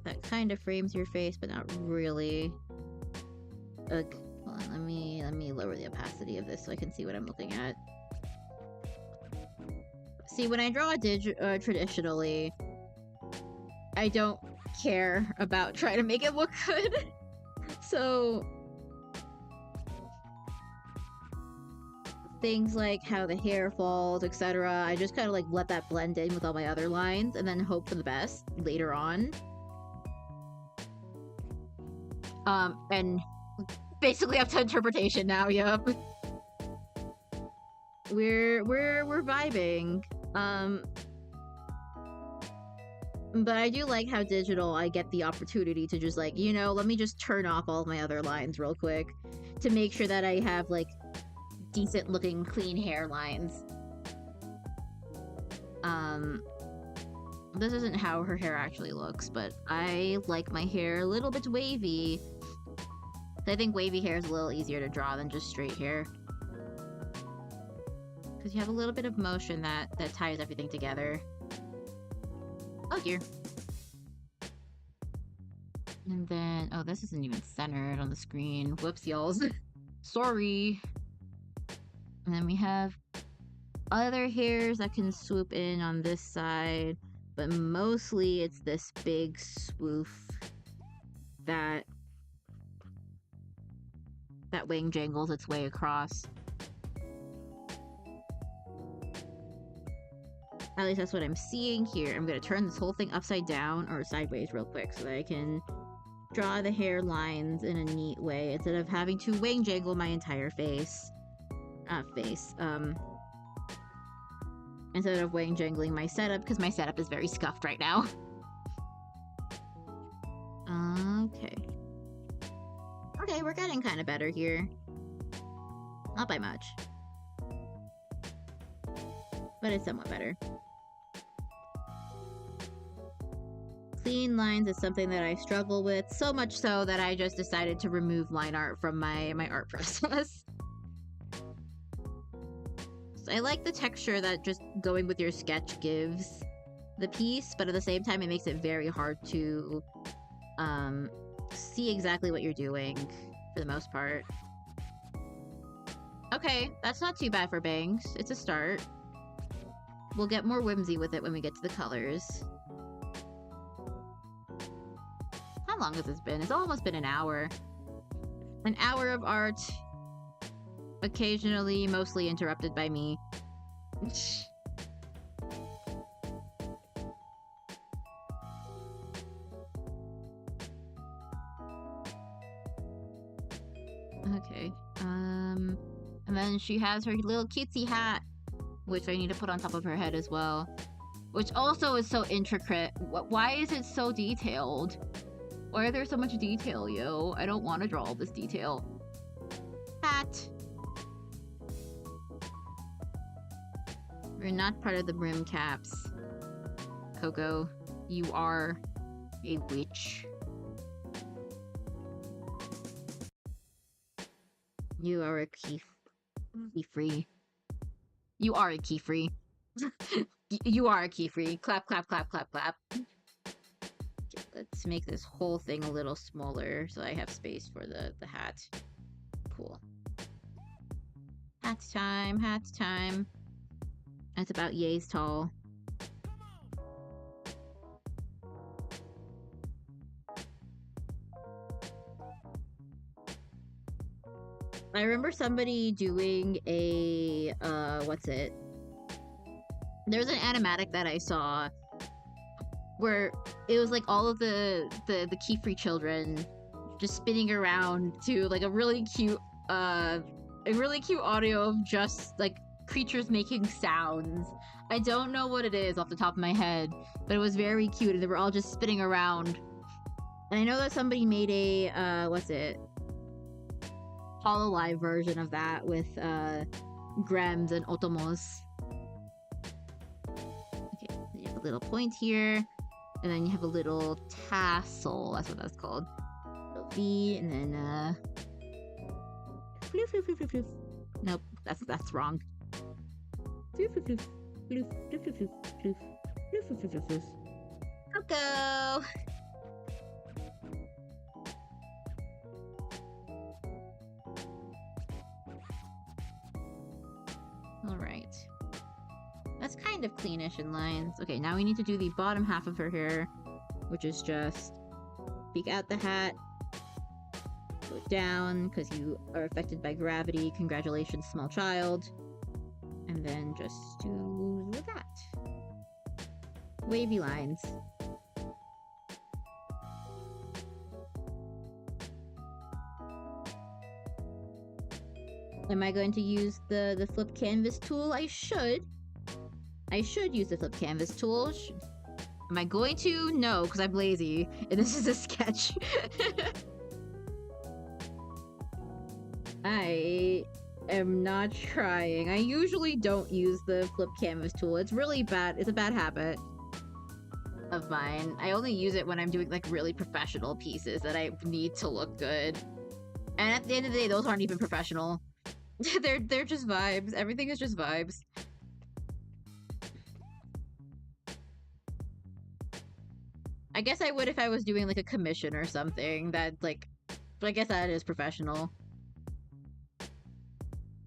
That kind of frames your face, but not really. Ugh. Hold on, let me lower the opacity of this so I can see what I'm looking at. See, when I draw traditionally, I don't care about trying to make it look good. So things like how the hair falls, etc. I just kind of like let that blend in with all my other lines and then hope for the best later on. And basically up to interpretation now, yep. We're vibing. But I do like how digital I get the opportunity to just like, you know, let me just turn off all of my other lines real quick to make sure that I have like decent looking clean hairlines. This isn't how her hair actually looks, but I like my hair a little bit wavy. I think wavy hair is a little easier to draw than just straight hair. Because you have a little bit of motion that ties everything together. Oh dear. And then, oh, this isn't even centered on the screen. Whoops, y'alls. Sorry. And then we have other hairs that can swoop in on this side, but mostly it's this big swoof that wing jangles its way across. At least that's what I'm seeing here. I'm gonna turn this whole thing upside down or sideways real quick so that I can draw the hair lines in a neat way instead of having to wing jangle my entire face. Instead of wing jangling my setup, because my setup is very scuffed right now. Okay. Okay, we're getting kind of better here. Not by much. But it's somewhat better. Clean lines is something that I struggle with, so much so that I just decided to remove line art from my art process. So I like the texture that just going with your sketch gives the piece, but at the same time it makes it very hard to see exactly what you're doing for the most part. Okay, that's not too bad for bangs. It's a start. We'll get more whimsy with it when we get to the colors. How long has this been? It's almost been an hour. An hour of art. Occasionally, mostly interrupted by me. Okay. And then she has her little cutesy hat, which I need to put on top of her head as well. Which also is so intricate. Why is it so detailed? Why are there so much detail, yo? I don't want to draw all this detail. Hat. We're not part of the brim caps. Coco, you are a witch. You are a key-free. You are a key-free. You are a key-free. Clap, clap, clap, clap, clap. Okay, let's make this whole thing a little smaller so I have space for the hat. Cool. Hat time, hat time. That's about yays tall. I remember somebody doing a, what's it? There's an animatic that I saw where it was like all of the key-free children just spinning around to like a really cute audio of just like creatures making sounds. I don't know what it is off the top of my head, but it was very cute and they were all just spinning around. And I know that somebody made a, what's it? Hololive version of that with Grems and Otomos. Okay, you have a little point here, and then you have a little tassel. That's what that's called. Little V, and then floof, floof, floof, floof, floof. Nope, that's wrong. Floof, floof, floof, floof, floof, floof, floof, floof, floof, floof, floof, floof. Coco. Alright. That's kind of cleanish in lines. Okay, now we need to do the bottom half of her hair, which is just peek out the hat, go down, because you are affected by gravity. Congratulations, small child. And then just do that. Wavy lines. Am I going to use the flip canvas tool? I should. I should use the flip canvas tool. Am I going to? No, because I'm lazy. And this is a sketch. I am not trying. I usually don't use the flip canvas tool. It's really bad. It's a bad habit. of mine. I only use it when I'm doing like really professional pieces that I need to look good. And at the end of the day, those aren't even professional. they're just vibes. Everything is just vibes. I guess I would if I was doing like a commission or something that like, but I guess that is professional.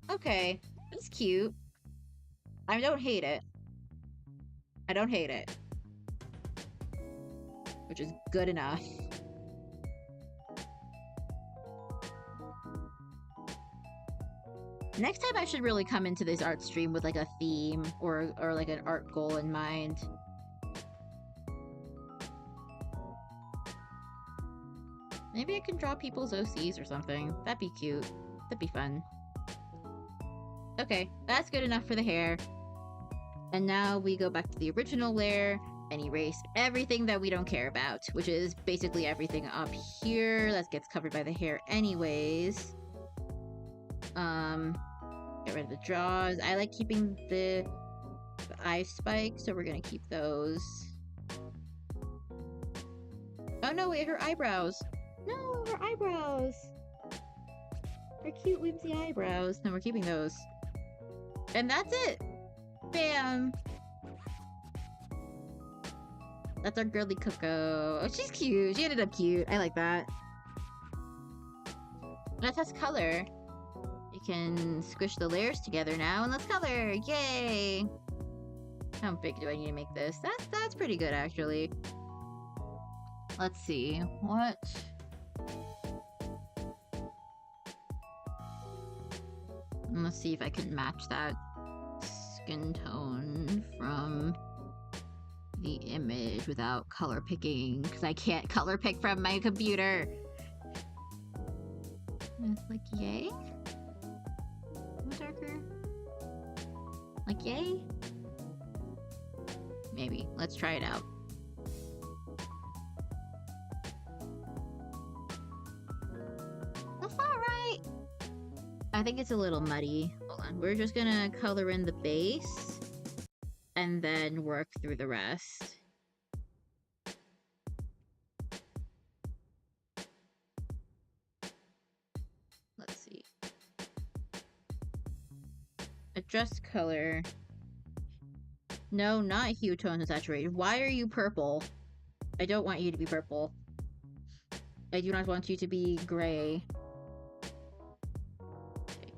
Okay, that's cute. I don't hate it. I don't hate it. Which is good enough. Next time I should really come into this art stream with like a theme or like an art goal in mind. Maybe I can draw people's OCs or something. That'd be cute. That'd be fun. Okay, that's good enough for the hair. And now we go back to the original layer and erase everything that we don't care about, which is basically everything up here that gets covered by the hair anyways. Get rid of the jaws. I like keeping the eye spikes, so we're gonna keep those. Oh no, wait, her eyebrows. No, her eyebrows. Her cute whimsy eyebrows. No, we're keeping those. And that's it. Bam. That's our girly Coco. Oh, she's cute. She ended up cute. I like that. Let's test color. You can squish the layers together now, and let's color. Yay! How big do I need to make this? That's pretty good, actually. Let's see. What? Let's see if I can match that skin tone from the image without color picking, because I can't color pick from my computer. Like, yay? More darker? Like, yay? Maybe. Let's try it out. That's not right. I think it's a little muddy. Hold on. We're just gonna color in the base and then work through the rest. Let's see. Adjust color. No, not hue, tone, and saturation. Why are you purple? I don't want you to be purple. I do not want you to be gray. Okay.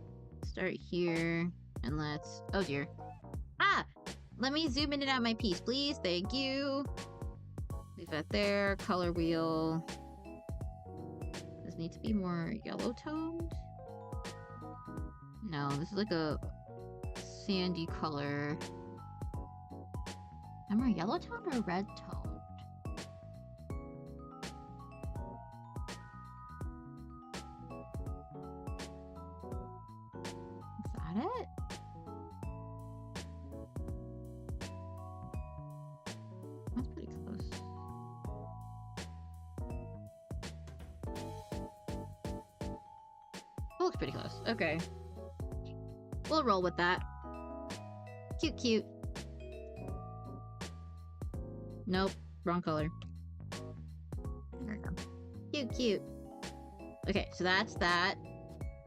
Start here, and let's... Oh dear. Ah! Let me zoom in and out my piece, please. Thank you. Leave that there. Color wheel. Does need to be more yellow toned? No, this is like a sandy color. Am I yellow toned or red toned? Is that it? That's pretty close. That looks pretty close. Okay. We'll roll with that. Cute, cute. Nope, wrong color. There we go. Cute, cute. Okay, so that's that.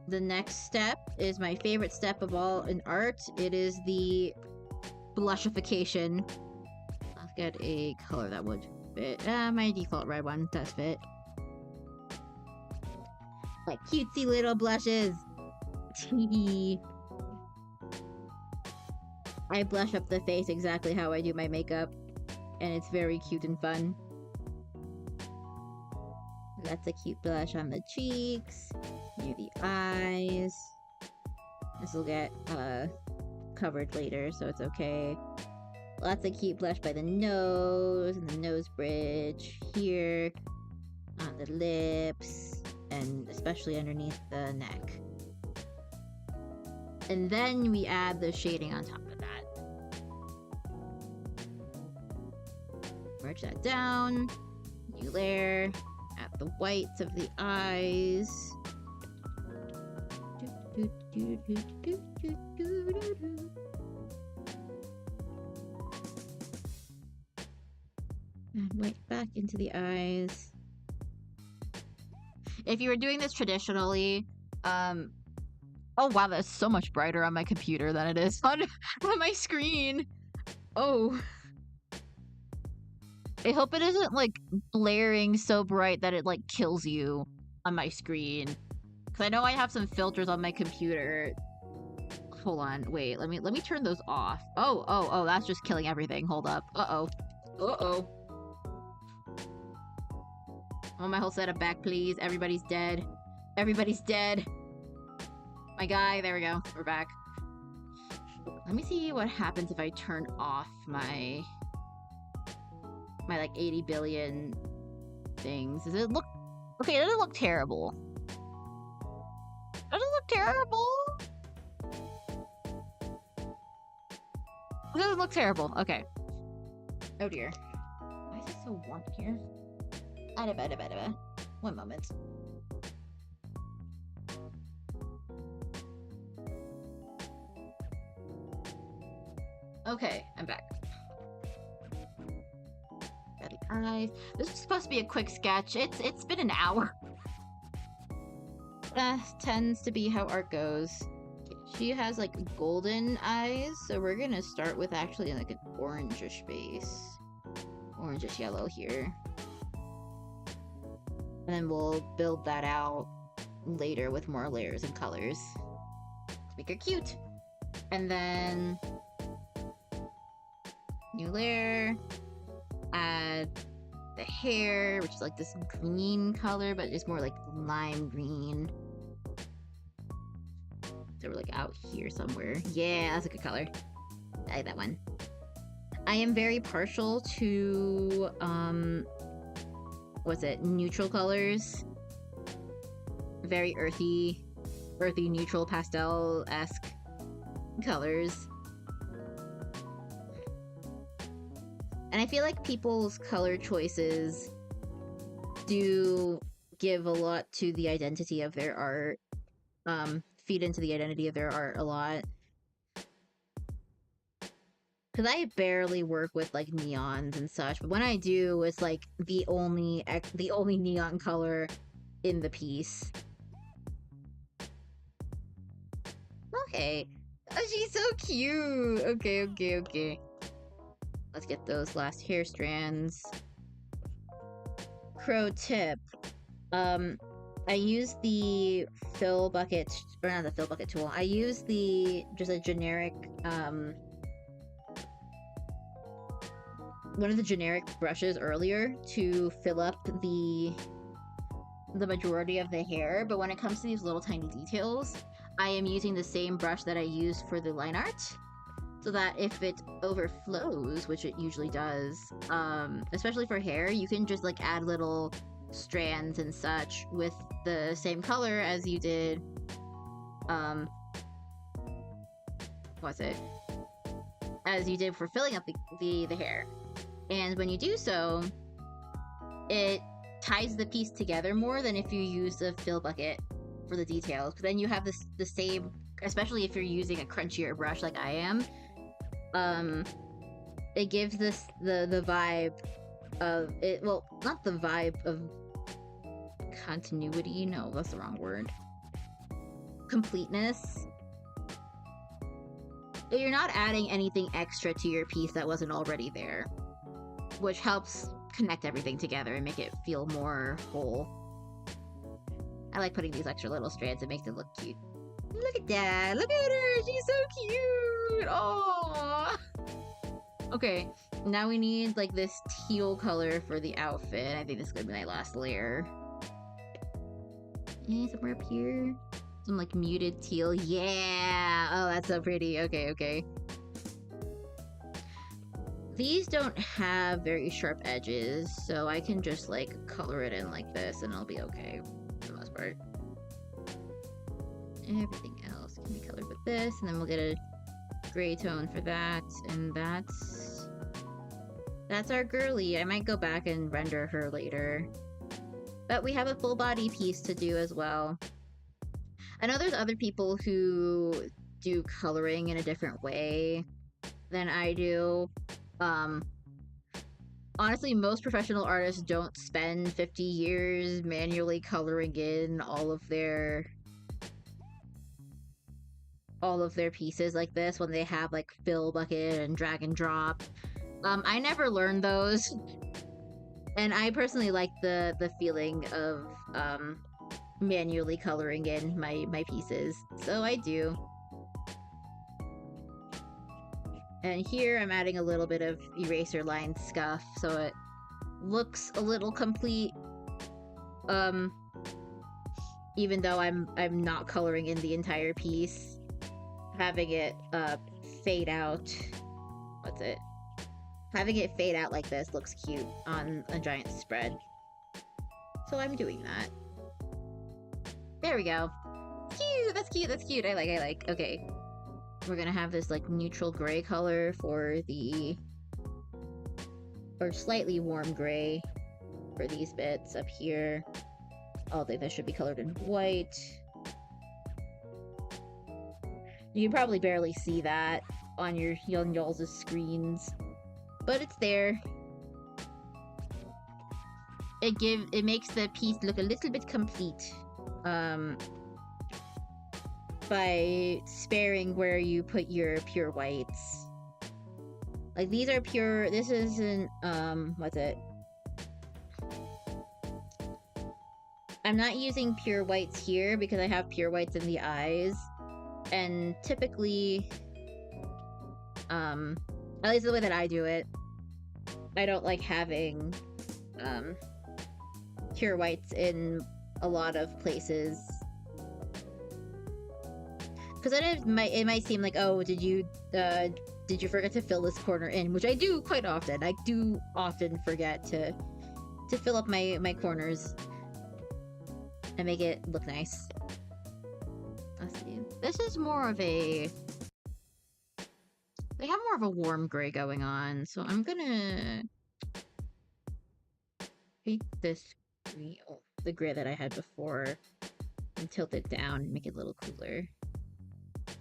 The next step is my favorite step of all in art. It is the blushification. Let's get a color that would fit. My default red one does fit. Like cutesy little blushes. Teehee. I blush up the face exactly how I do my makeup. And it's very cute and fun. That's a cute blush on the cheeks, near the eyes. This will get covered later, so it's okay. Lots of cute blush by the nose and the nose bridge here, on the lips, and especially underneath the neck. And then we add the shading on top of that. Merge that down, new layer, add the whites of the eyes. And right back into the eyes. If you were doing this traditionally, oh wow, that's so much brighter on my computer than it is on, on my screen. Oh. I hope it isn't, like, blaring so bright that it, like, kills you on my screen. Because I know I have some filters on my computer. Hold on, wait, let me turn those off. Oh, that's just killing everything. Hold up. Uh-oh. Uh-oh. I want my whole setup back, please. Everybody's dead. Everybody's dead. My guy, there we go. We're back. Let me see what happens if I turn off my like 80 billion things. Does it look okay? It doesn't look terrible. Does it look terrible? It doesn't look terrible. Okay. Oh dear. Why is it so warm here? One moment. Okay, I'm back. Got the eyes. This is supposed to be a quick sketch. It's been an hour. Tends to be how art goes. She has like golden eyes, so we're gonna start with actually like an orangish base. Orangish yellow here. And then we'll build that out later with more layers and colors. Make her cute. And then new layer. Add the hair, which is like this green color, but it's more like lime green. So we're like out here somewhere. Yeah, that's a good color. I like that one. I am very partial to, what's it? Neutral colors. Very earthy, neutral, pastel-esque colors. And I feel like people's color choices do give a lot to the identity of their art. Feed into the identity of their art a lot. Because I barely work with like neons and such, but when I do, it's like the only neon color in the piece. Okay. Oh, she's so cute. Okay. Let's get those last hair strands. Pro tip. I use the fill bucket, or not the fill bucket tool. I use just a generic, one of the generic brushes earlier to fill up the majority of the hair, but when it comes to these little tiny details, I am using the same brush that I used for the line art, so that if it overflows, which it usually does, especially for hair, you can just like add little strands and such with the same color as you did, as you did for filling up the hair. And when you do so, it ties the piece together more than if you use a fill bucket for the details. But then you have the same, especially if you're using a crunchier brush like I am, it gives this the vibe of it, well, not the vibe of continuity, no, that's the wrong word. Completeness. You're not adding anything extra to your piece that wasn't already there, which helps connect everything together and make it feel more whole. I like putting these extra little strands, it makes it look cute. Look at that! Look at her! She's so cute! Aww! Okay, now we need like this teal color for the outfit. I think this is gonna be my last layer. Somewhere up here. Some like muted teal. Yeah! Oh, that's so pretty. Okay. These don't have very sharp edges, so I can just like color it in like this and it'll be okay for the most part. Everything else can be colored with this, and then we'll get a gray tone for that, and that's our girly. I might go back and render her later. But we have a full body piece to do as well. I know there's other people who do coloring in a different way than I do. honestly, most professional artists don't spend 50 years manually coloring in all of their pieces like this when they have like fill bucket and drag and drop. I never learned those, and I personally like the feeling of manually coloring in my pieces, so I do. And here I'm adding a little bit of eraser line scuff so it looks a little complete. Even though I'm not coloring in the entire piece, having it fade out. What's it? Having it fade out like this looks cute on a giant spread. So I'm doing that. There we go. Cute! That's cute, that's cute. I like. Okay. We're gonna have this like neutral gray color for the... or slightly warm gray for these bits up here. All of this should be colored in white. You can probably barely see that on your y'all's screens, but it's there. It makes the piece look a little bit complete by sparing where you put your pure whites. Like these are pure. This isn't what's it? I'm not using pure whites here because I have pure whites in the eyes, and typically, at least the way that I do it, I don't like having pure whites in a lot of places, because then it might seem like, oh, did you forget to fill this corner in, which I do quite often. I do often forget to fill up my corners and make it look nice. Let's see. This is more of a... They have more of a warm gray going on, so I'm gonna take this the gray that I had before and tilt it down and make it a little cooler.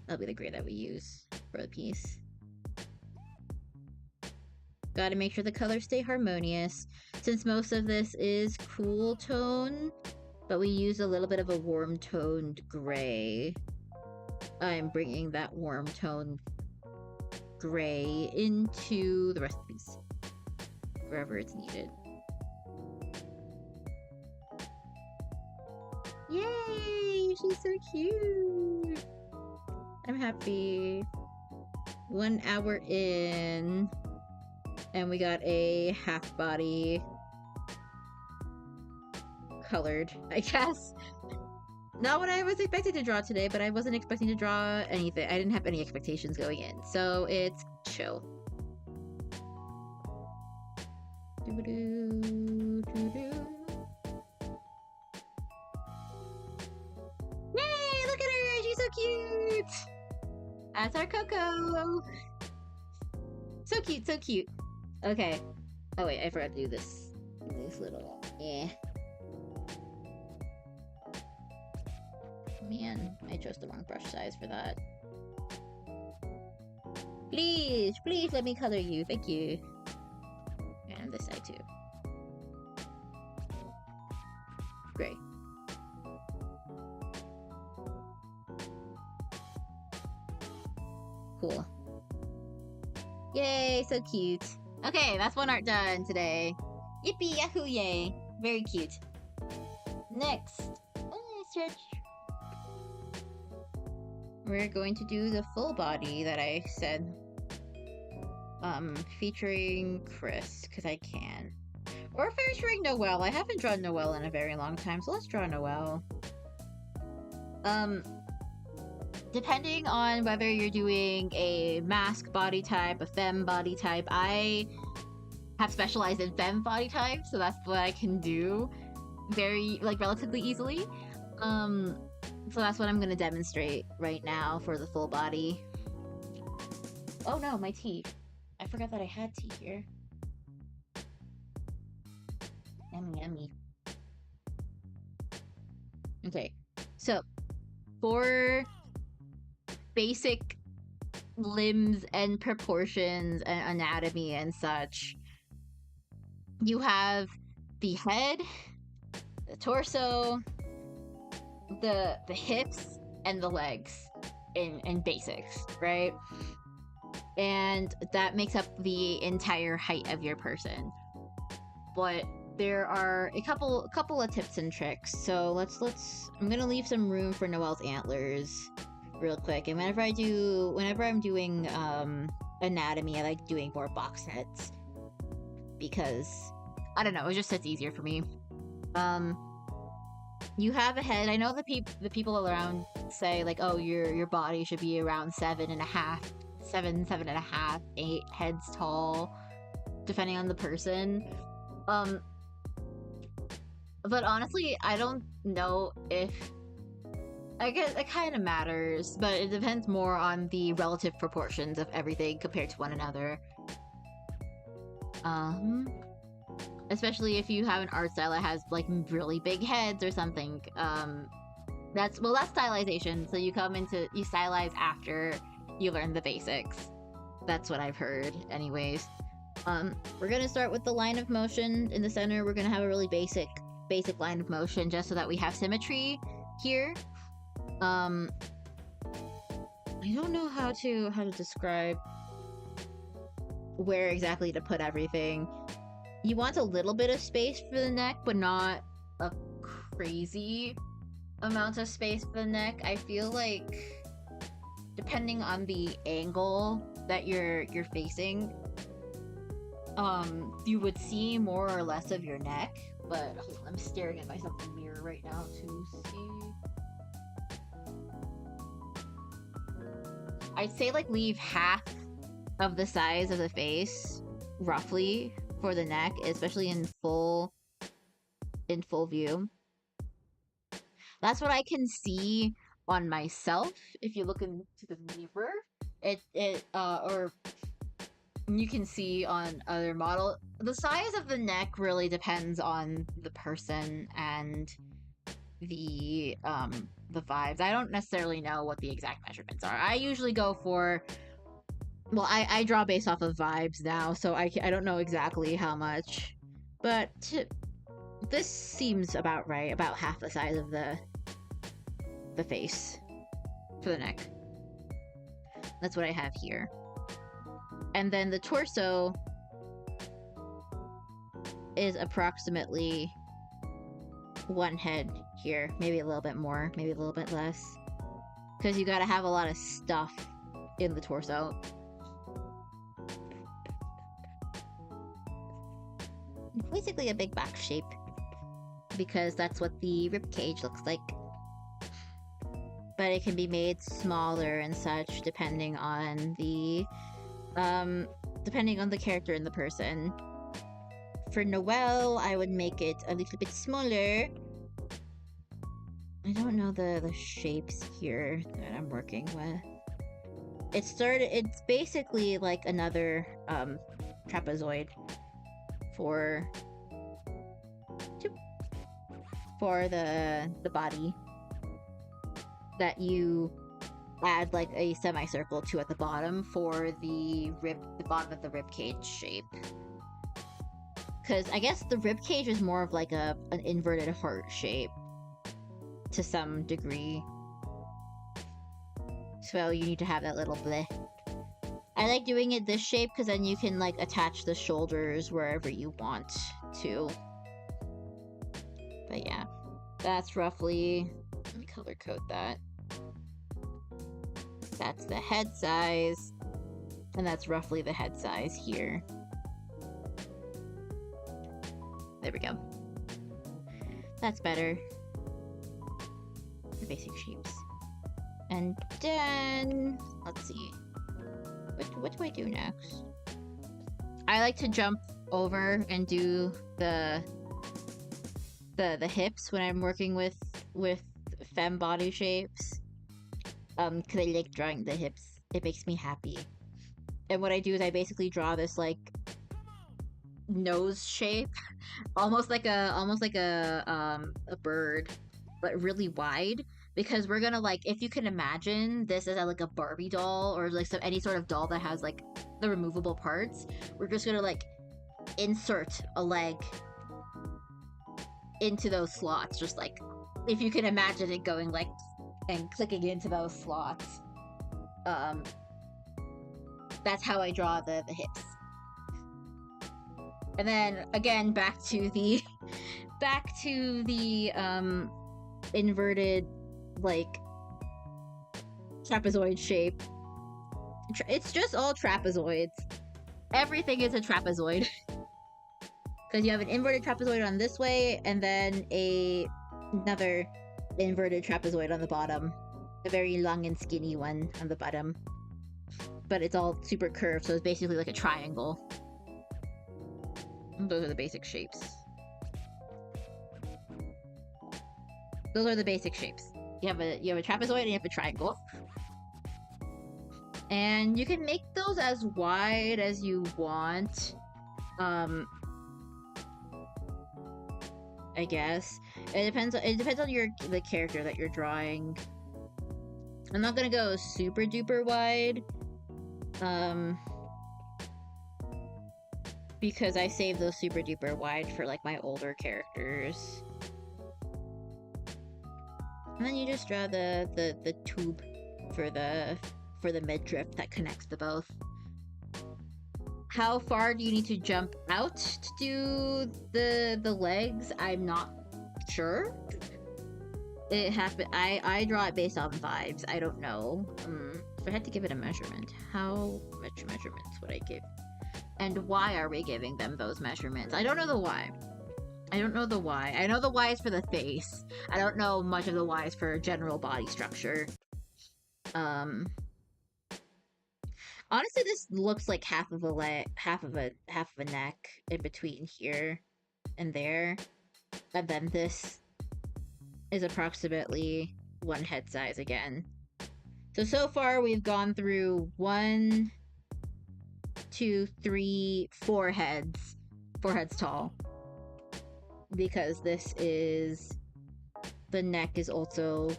That'll be the gray that we use for the piece. Gotta make sure the colors stay harmonious. Since most of this is cool tone, but we use a little bit of a warm toned gray, I'm bringing that warm toned gray into the rest of the piece, wherever it's needed. Yay! She's so cute! I'm happy. 1 hour in, and we got a half body colored, I guess. Not what I was expecting to draw today, but I wasn't expecting to draw anything. I didn't have any expectations going in, so it's chill. Yay! Look at her! She's so cute! That's our Coco! So cute, so cute. Okay. Oh wait, I forgot to do this. This little... yeah. Man, I chose the wrong brush size for that. Please, please let me color you. Thank you. And this side too. Great. Cool. Yay, so cute. Okay, that's one art done today. Yippee yahoo yay. Very cute. Next. Search. We're going to do the full body that I said. Featuring Chris, because I can. Or featuring Noelle. I haven't drawn Noelle in a very long time, so let's draw Noelle. Depending on whether you're doing a mask body type, a femme body type, I have specialized in femme body type, so that's what I can do very, like, relatively easily. So that's what I'm gonna demonstrate right now for the full body. Oh no, my tea. I forgot that I had tea here. Yummy, yummy. Okay, so for basic limbs and proportions and anatomy and such, you have the head, the torso, the hips, and the legs in basics, right? And that makes up the entire height of your person. But there are a couple of tips and tricks. So let's I'm gonna leave some room for Noelle's antlers real quick. And whenever I'm doing anatomy, I like doing more box sets because I don't know, it just sits easier for me. You have a head. I know the people around say like, oh, your body should be around 7.5, 8 heads tall, depending on the person. But honestly, I don't know if... I guess it kind of matters, but it depends more on the relative proportions of everything compared to one another. Especially if you have an art style that has, like, really big heads or something. That's stylization, so you stylize after you learn the basics. That's what I've heard, anyways. We're gonna start with the line of motion in the center. We're gonna have a really basic line of motion just so that we have symmetry here. I don't know how to describe where exactly to put everything. You want a little bit of space for the neck, but not a crazy amount of space for the neck. I feel like depending on the angle that you're facing, you would see more or less of your neck. But hold on, I'm staring at myself in the mirror right now to see. I'd say like leave half of the size of the face, roughly, for the neck, especially in full view. That's what I can see on myself. If you look into the mirror, or you can see on other model. The size of the neck really depends on the person and the vibes. I don't necessarily know what the exact measurements are. I usually go for... Well, I draw based off of vibes now, so I don't know exactly how much. But this seems about right. About half the size of the face for the neck. That's what I have here. And then the torso is approximately one head here. Maybe a little bit more, maybe a little bit less. Because you gotta have a lot of stuff in the torso. Basically a big box shape, because that's what the ribcage looks like. But it can be made smaller and such depending on the character and the person. For Noelle, I would make it a little bit smaller. I don't know the shapes here that I'm working with. It's basically like another trapezoid for the body that you add like a semicircle to at the bottom for the bottom of the rib cage shape. Because I guess the rib cage is more of like an inverted heart shape to some degree. So you need to have that little bleh. I like doing it this shape because then you can like attach the shoulders wherever you want to. But yeah, that's roughly... Let me color code that. That's the head size, and that's roughly the head size here. There we go. That's better. The basic shapes. And then, let's see. What do I do next? I like to jump over and do the hips when I'm working with femme body shapes. Cause I like drawing the hips. It makes me happy. And what I do is I basically draw this like nose shape, almost like a bird, but really wide. Because we're gonna like, if you can imagine this as like a Barbie doll or like any sort of doll that has like the removable parts, we're just gonna like insert a leg into those slots, just like, if you can imagine it going like, and clicking into those slots. That's how I draw the hips. And then, again, back to the inverted, like, trapezoid shape. It's just all trapezoids. Everything is a trapezoid. Because you have an inverted trapezoid on this way, and then another inverted trapezoid on the bottom. A very long and skinny one on the bottom. But it's all super curved, so it's basically like a triangle. Those are the basic shapes. Those are the basic shapes. You have a trapezoid and you have a triangle. And you can make those as wide as you want. I guess. It depends on the character that you're drawing. I'm not gonna go super duper wide. Because I save those super duper wide for like my older characters. And then you just draw the tube for the midriff that connects the both. How far do you need to jump out to do the legs? I'm not sure. It happened. I draw it based on vibes. I don't know. If I had to give it a measurement, how much measurements would I give? And why are we giving them those measurements? I don't know the why. I don't know the why. I know the why is for the face. I don't know much of the why is for general body structure. Honestly, this looks like half of a neck in between here and there. And then this is approximately one head size again. So far we've gone through 1, 2, 3, 4 heads. 4 heads tall. Because this is... the neck is also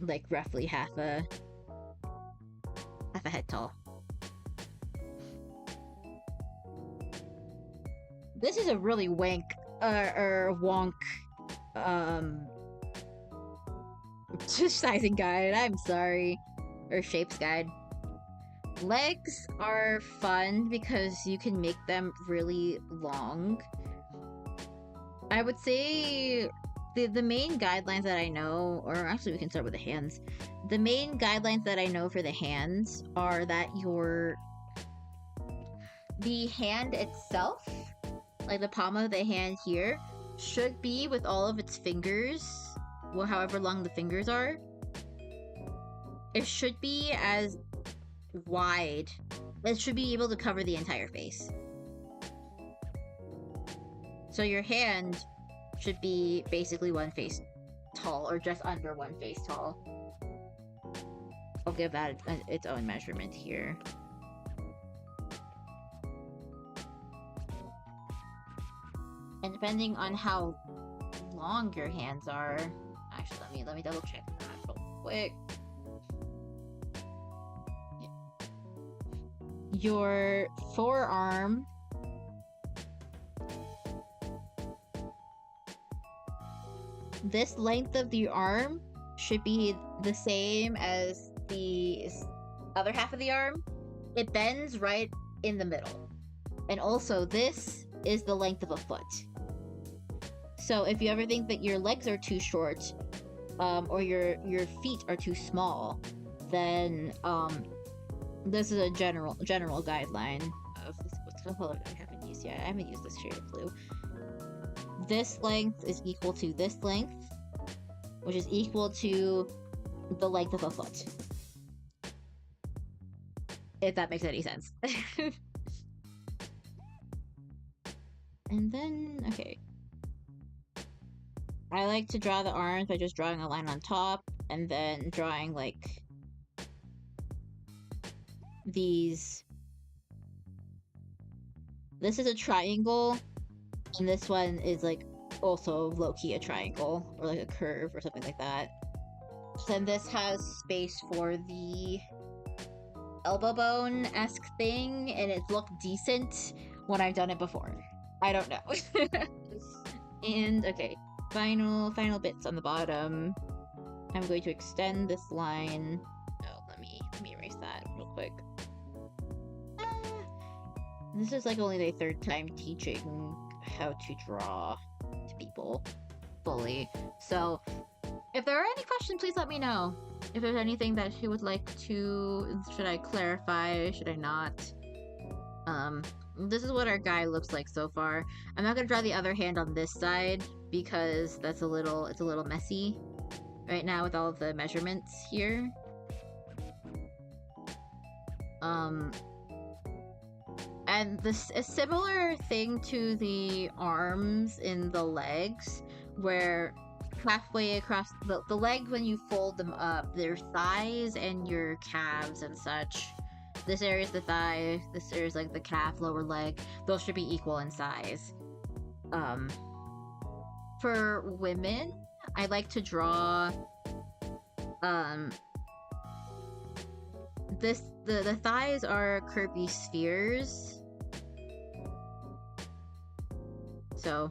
like roughly half a head tall. This is a really wonk sizing guide, I'm sorry. Or shapes guide. Legs are fun because you can make them really long. I would say the main guidelines that I know, or actually we can start with the hands. The main guidelines that I know for the hands are that the hand itself, like the palm of the hand here, should be with all of its fingers, well, however long the fingers are. It should be as wide. It should be able to cover the entire face. So your hand should be basically one face tall, or just under one face tall. I'll give that its own measurement here. And depending on how long your hands are, actually let me double check that real quick. Your forearm this length of the arm should be the same as the other half of the arm. It bends right in the middle. And also this is the length of a foot. So if you ever think that your legs are too short, or your feet are too small, then this is a general guideline of what's the color I haven't used yet. I haven't used this shade of blue. This length is equal to this length, which is equal to the length of a foot. If that makes any sense. And then, okay. I like to draw the arms by just drawing a line on top, and then drawing, like, these. This is a triangle, and this one is, like, also low-key a triangle, or like a curve, or something like that. Then this has space for the elbow bone-esque thing, and it looked decent when I've done it before. I don't know. And okay, final bits on the bottom. I'm going to extend this line. Oh, let me erase that real quick. This is like only the third time teaching how to draw to people fully. So if there are any questions, please let me know. If there's anything that you would like to, should I clarify, should I not? This is what our guy looks like so far. I'm not gonna draw the other hand on this side because it's a little messy right now with all of the measurements here. And this a similar thing to the arms in the legs, where halfway across the leg, when you fold them up, their thighs and your calves and such. This area is the thigh, this area is like the calf, lower leg. Those should be equal in size. For women, I like to draw the thighs are curvy spheres. So,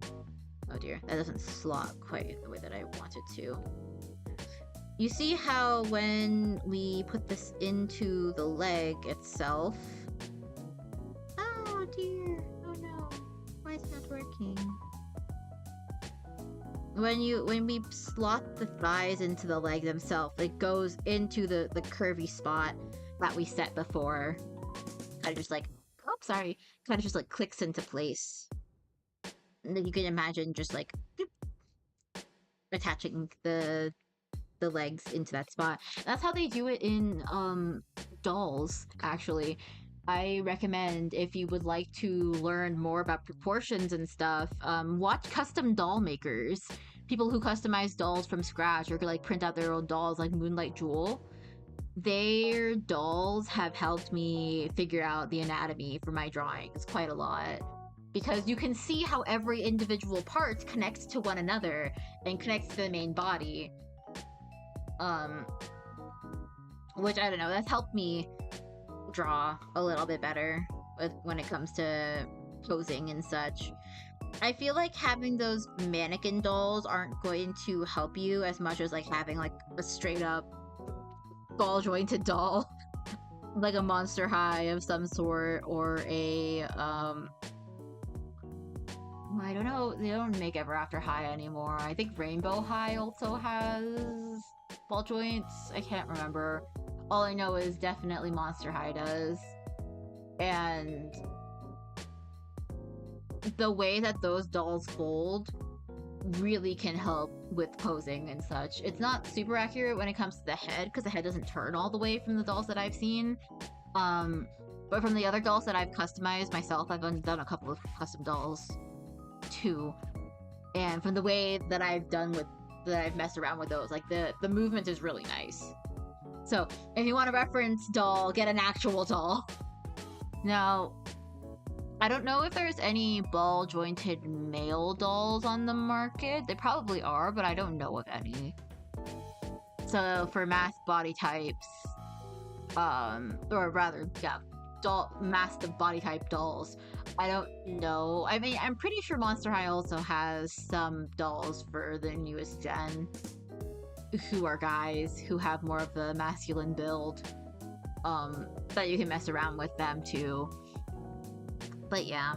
oh dear, that doesn't slot quite the way that I want it to. You see how when we put this into the leg itself... Oh dear, oh no, why is it not working? When we slot the thighs into the leg themselves, it goes into the curvy spot that we set before. Kind of just like, oh sorry, kind of just like clicks into place. And then you can imagine just like attaching the legs into that spot. That's how they do it in dolls, actually. I recommend, if you would like to learn more about proportions and stuff, watch custom doll makers. People who customize dolls from scratch or like print out their own dolls, like Moonlight Jewel. Their dolls have helped me figure out the anatomy for my drawings quite a lot. Because you can see how every individual part connects to one another and connects to the main body. Which, I don't know, that's helped me draw a little bit better when it comes to posing and such. I feel like having those mannequin dolls aren't going to help you as much as like having like a straight up ball jointed doll. Like a Monster High of some sort, or a I don't know, they don't make Ever After High anymore. I think Rainbow High also has ball joints. I can't remember. All I know is definitely Monster High does. And the way that those dolls fold really can help with posing and such. It's not super accurate when it comes to the head, because the head doesn't turn all the way from the dolls that I've seen. But from the other dolls that I've customized myself, I've done a couple of custom dolls too. And from the way that I've messed around with those, like the movement is really nice. So if you want a reference doll, get an actual doll. Now, I don't know if there's any ball jointed male dolls on the market. They probably are, but I don't know of any. So for masked body types, or rather, yeah, masked body type dolls, I don't know. I mean, I'm pretty sure Monster High also has some dolls for the newest gen who are guys who have more of the masculine build, that you can mess around with them too. But yeah,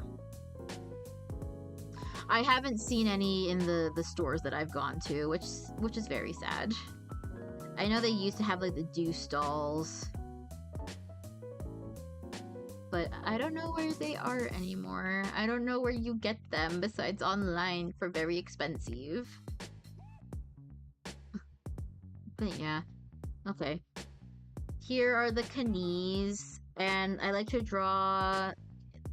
I haven't seen any in the stores that I've gone to, which is very sad. I know they used to have like the Deuce dolls, but I don't know where they are anymore. I don't know where you get them besides online for very expensive. But yeah, okay. Here are the knees, and I like to draw.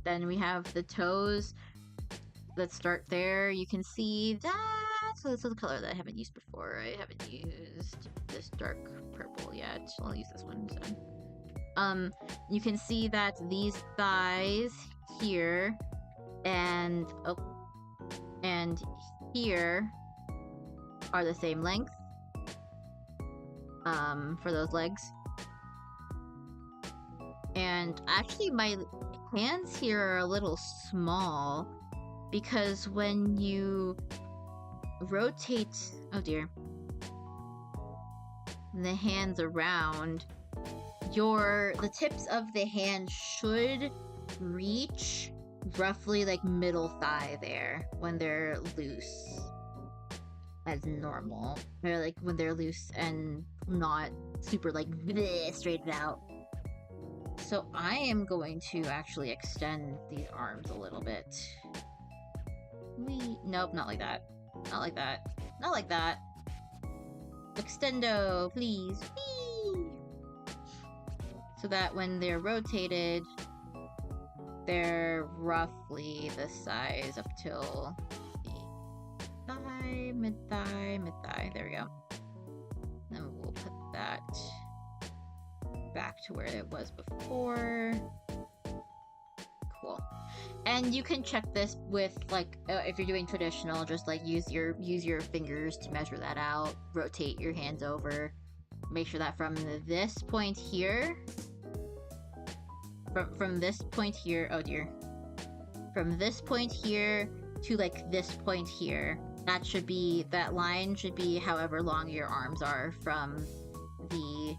Then we have the toes. Let's start there. You can see that. So this is the color that I haven't used before. I haven't used this dark purple yet. I'll use this one instead. You can see that these thighs here and here are the same length. For those legs. And actually my hands here are a little small because when you rotate, oh dear, the hands around, the tips of the hand should reach roughly like middle thigh there when they're loose as normal. Or like when they're loose and not super like bleh, straightened out. So I am going to actually extend these arms a little bit. Nope, not like that. Not like that. Not like that. Extendo, please. Whee! So that when they're rotated, they're roughly the size up till the thigh, mid-thigh, mid-thigh. There we go. Then we'll put that back to where it was before. Cool. And you can check this with, like, if you're doing traditional, just like use your fingers to measure that out. Rotate your hands over. Make sure that from this point here, from this point here, oh dear, from this point here to like this point here, that line should be however long your arms are from the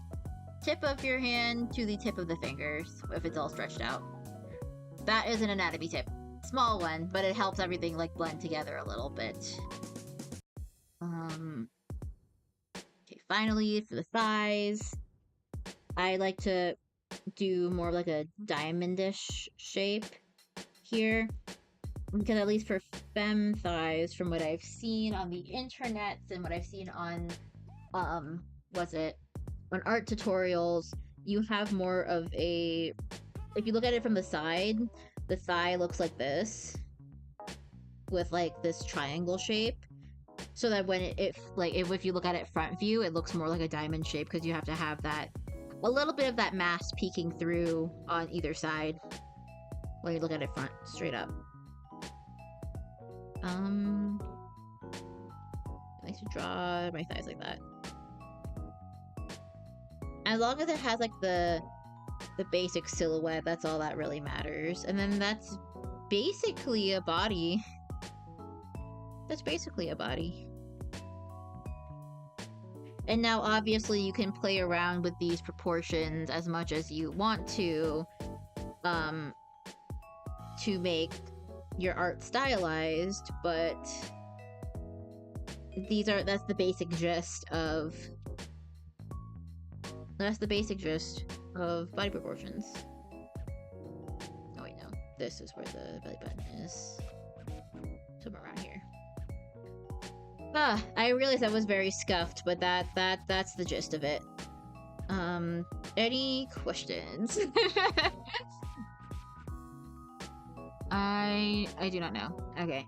tip of your hand to the tip of the fingers, if it's all stretched out. That is an anatomy tip. Small one, but it helps everything like blend together a little bit. Okay, finally, for the thighs, I like to do more like a diamondish shape here. Because at least for femme thighs, from what I've seen on the internet and what I've seen on, on art tutorials, you have more of a, if you look at it from the side, the thigh looks like this, with like this triangle shape. So that when if you look at it front view, it looks more like a diamond shape because you have to have that, a little bit of that mass peeking through on either side when you look at it front, straight up. I like to draw my thighs like that. As long as it has like the basic silhouette, that's all that really matters. And then that's basically a body. That's basically a body. And now obviously you can play around with these proportions as much as you want to make your art stylized, but that's the basic gist of body proportions. Oh wait, no. This is where the belly button is. Somewhere around here. I realized that was very scuffed, but that's the gist of it. Any questions? I do not know. Okay.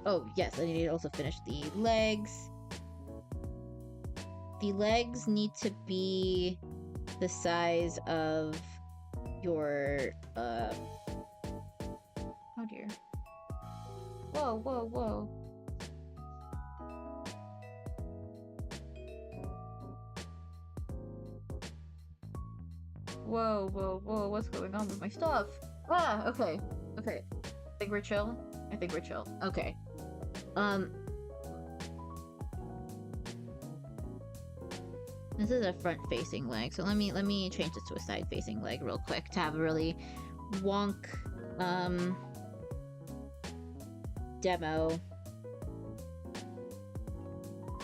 Oh yes, I need to also finish the legs. The legs need to be the size of your oh dear. Whoa, whoa, whoa. Whoa, whoa, whoa, what's going on with my stuff? Ah, okay. Okay. I think we're chill? I think we're chill. Okay. This is a front-facing leg, so let me change this to a side-facing leg real quick to have a really wonk, demo.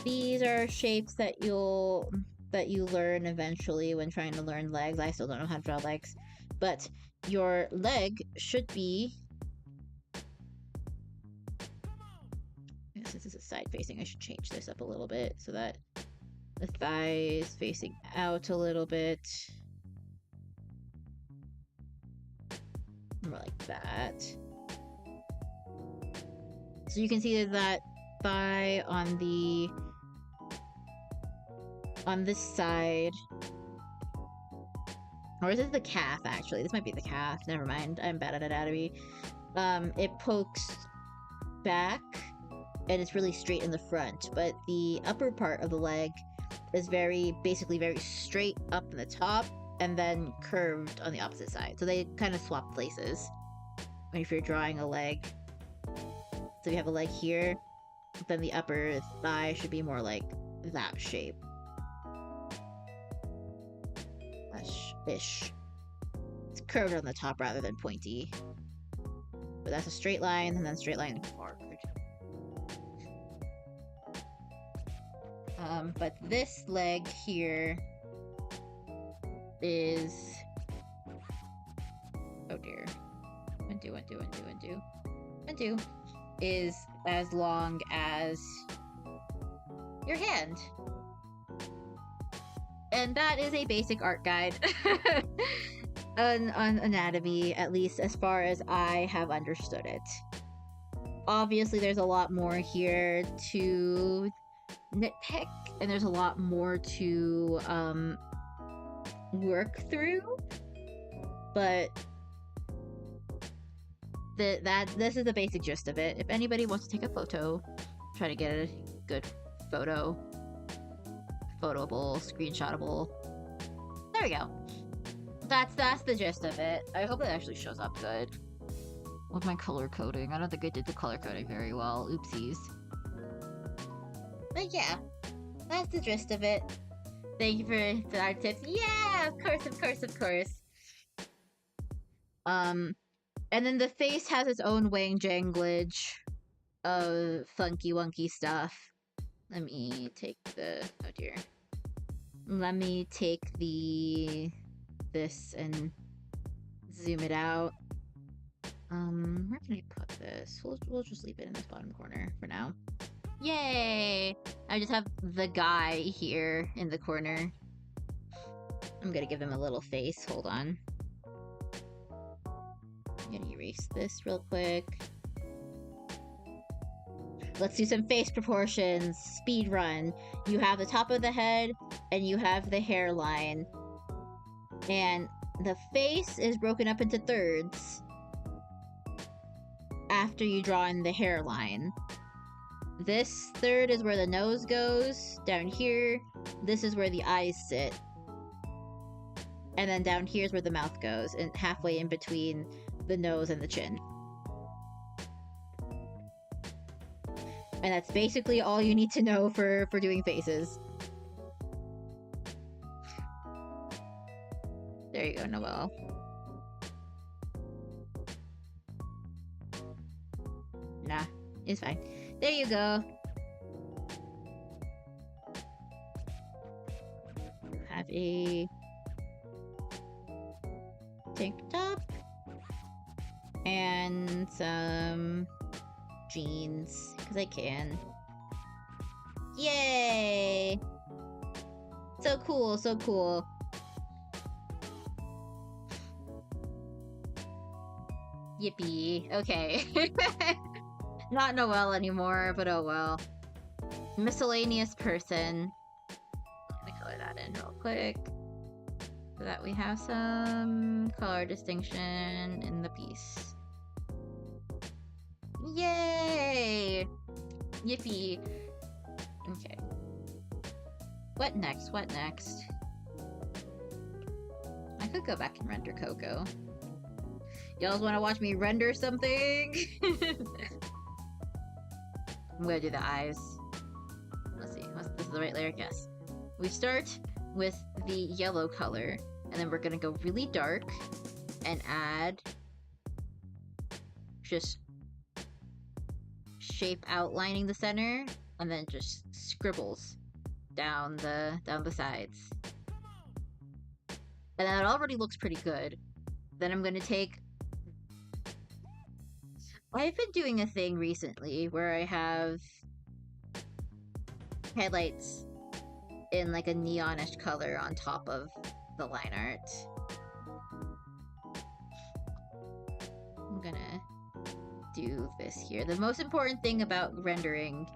These are shapes that you learn eventually when trying to learn legs. I still don't know how to draw legs, but your leg should be, since this is side facing, I should change this up a little bit so that the thigh is facing out a little bit. More like that. So you can see that thigh on this side. Or is this the calf, actually? This might be the calf. Never mind. I'm bad at anatomy. It pokes back, and it's really straight in the front. But the upper part of the leg is basically very straight up in the top, and then curved on the opposite side. So they kind of swap places. if you're drawing a leg. So you have a leg here, then the upper thigh should be more like that shape. Ish. It's curved on the top rather than pointy. But that's a straight line, and then straight line forward. But this leg here is... oh dear. Undo. Is as long as your hand. And that is a basic art guide on anatomy, at least as far as I have understood it. Obviously, there's a lot more here to nitpick, and there's a lot more to work through, but this is the basic gist of it. If anybody wants to take a photo, try to get a good photo, photable, screenshotable. There we go. That's the gist of it. I hope it actually shows up good with my color coding. I don't think I did the color coding very well. Oopsies. But yeah, that's the gist of it. Thank you for the art tips. Yeah, of course. And then the face has its own wang janglage of funky wonky stuff. Let me take the... oh dear. Let me take this and zoom it out. Where can I put this? We'll just leave it in this bottom corner for now. Yay! I just have the guy here in the corner. I'm gonna give him a little face. Hold on. I'm gonna erase this real quick. Let's do some face proportions. Speed run. You have the top of the head, and you have the hairline. And the face is broken up into thirds after you draw in the hairline. This third is where the nose goes. Down here, this is where the eyes sit. And then down here is where the mouth goes, and halfway in between the nose and the chin. And that's basically all you need to know for doing faces. There you go, Noelle. Nah, it's fine. There you go. Have a tank top and some jeans, because I can. Yay! So cool, so cool. Yippee. Okay. Not Noelle anymore, but oh well. Miscellaneous person. Let me color that in real quick, so that we have some color distinction in the piece. Yay! Yippee. Okay. What next? What next? I could go back and render Coco. Y'all want to watch me render something? I'm gonna do the eyes. Let's see. This is the right layer? Yes. We start with the yellow color, and then we're gonna go really dark and add just shape outlining the center, and then just scribbles down the sides. And that already looks pretty good. Then I'm gonna take... I've been doing a thing recently where I have highlights in like a neonish color on top of the line art. I'm gonna do this here. The most important thing about rendering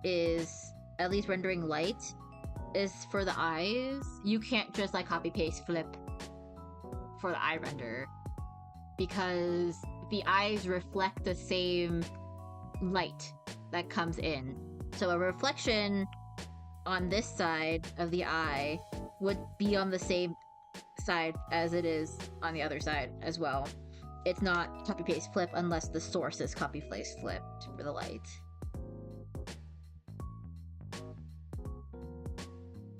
is, at least rendering light, is for the eyes. You can't just like copy paste flip for the eye render, because the eyes reflect the same light that comes in. So a reflection on this side of the eye would be on the same side as it is on the other side as well it's not copy paste flip unless the source is copy paste flipped for the light.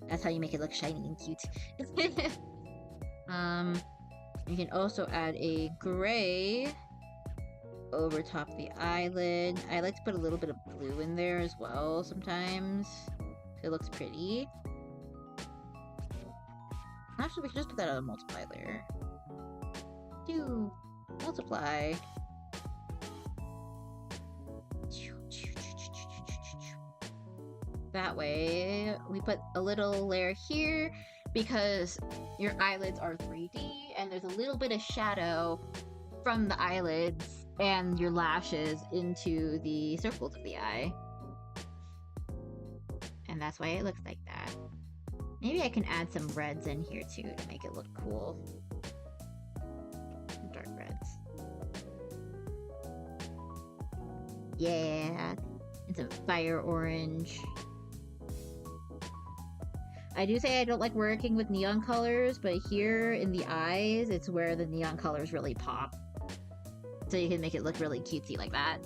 That's how you make it look shiny and cute. You can also add a gray over top the eyelid. I like to put a little bit of blue in there as well sometimes. It looks pretty. Actually, we can just put that on a multiply layer. Do multiply. That way, we put a little layer here because your eyelids are 3D and there's a little bit of shadow from the eyelids and your lashes into the circles of the eye. And that's why it looks like that. Maybe I can add some reds in here too to make it look cool. Dark reds. Yeah, and some fire orange. I do say I don't like working with neon colors, but here in the eyes, it's where the neon colors really pop. So you can make it look really cutesy like that.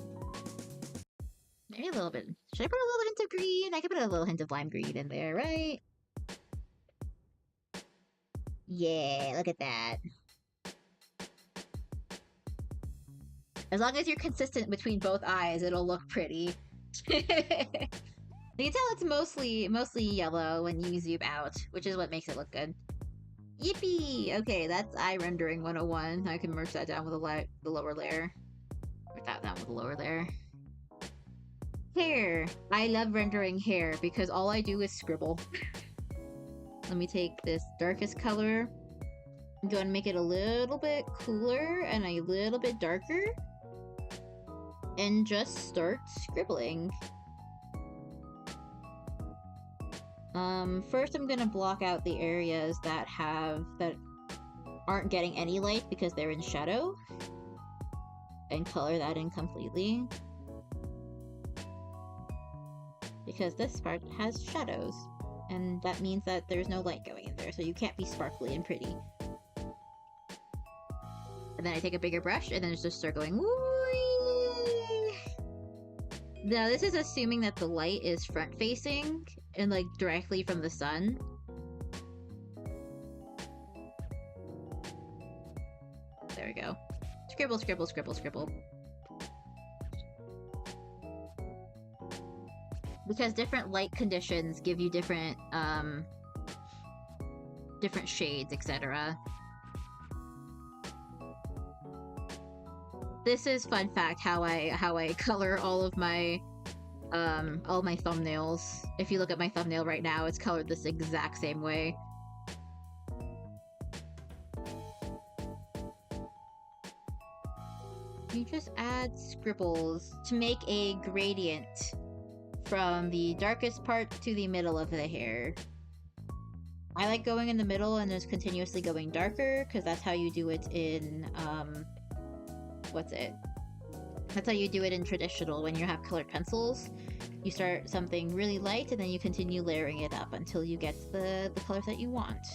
Maybe a little bit. Should I put a little hint of green? I could put a little hint of lime green in there, right? Yeah, look at that. As long as you're consistent between both eyes, it'll look pretty. You can tell it's mostly yellow when you zoom out, which is what makes it look good. Yippee! Okay, that's eye rendering 101. I can merge that down with the lower layer. Merge that down with the lower layer. Hair! I love rendering hair because all I do is scribble. Let me take this darkest color. I'm going to make it a little bit cooler and a little bit darker. And just start scribbling. First I'm gonna block out the areas that aren't getting any light because they're in shadow. And color that in completely. Because this part has shadows. And that means that there's no light going in there, so you can't be sparkly and pretty. And then I take a bigger brush and then just start going, whee! Now this is assuming that the light is front facing and like directly from the sun. There we go. Scribble, scribble, scribble, scribble. Because different light conditions give you different different shades, etc. This is fun fact how I color all of my thumbnails. If you look at my thumbnail right now, it's colored this exact same way. You just add scribbles to make a gradient from the darkest part to the middle of the hair. I like going in the middle and just continuously going darker, because that's how you do it in, that's how you do it in traditional when you have colored pencils. You start something really light and then you continue layering it up until you get the colors that you want.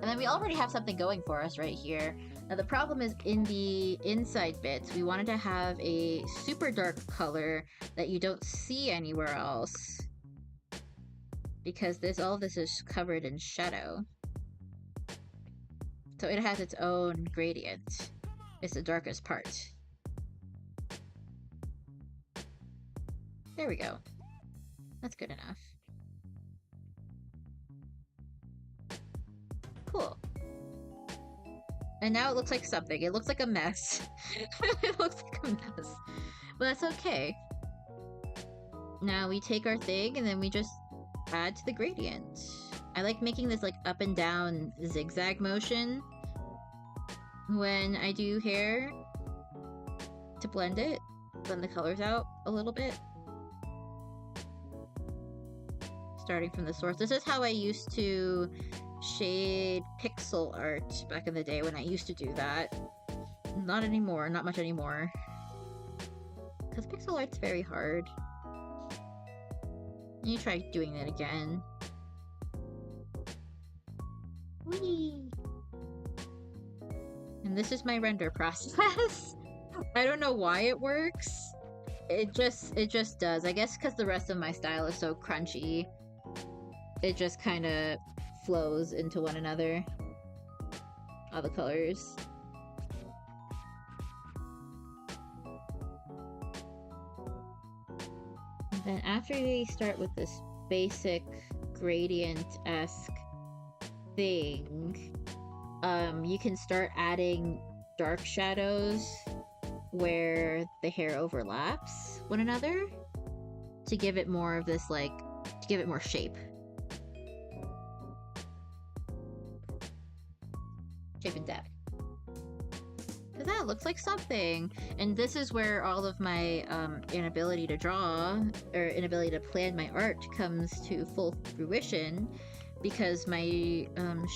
And then we already have something going for us right here. Now the problem is in the inside bits, we wanted to have a super dark color that you don't see anywhere else. Because all of this is covered in shadow. So it has its own gradient. It's the darkest part. There we go. That's good enough. Cool. And now it looks like something. It looks like a mess. It looks like a mess. But that's okay. Now we take our thing and then we just add to the gradient. I like making this like up and down zigzag motion when I do hair to blend the colors out a little bit. Starting from the source. This is how I used to shade pixel art back in the day when I used to do that. Not anymore, not much anymore. Because pixel art's very hard. You try doing it again. Whee! And this is my render process. I don't know why it works. It just does. I guess because the rest of my style is so crunchy, it just kind of flows into one another. All the colors. And then after they start with this basic gradient-esque thing, you can start adding dark shadows where the hair overlaps one another to give it more of this, like, to give it more shape. Shape and depth. Because that looks like something. And this is where all of my inability to draw, or inability to plan my art comes to full fruition, because my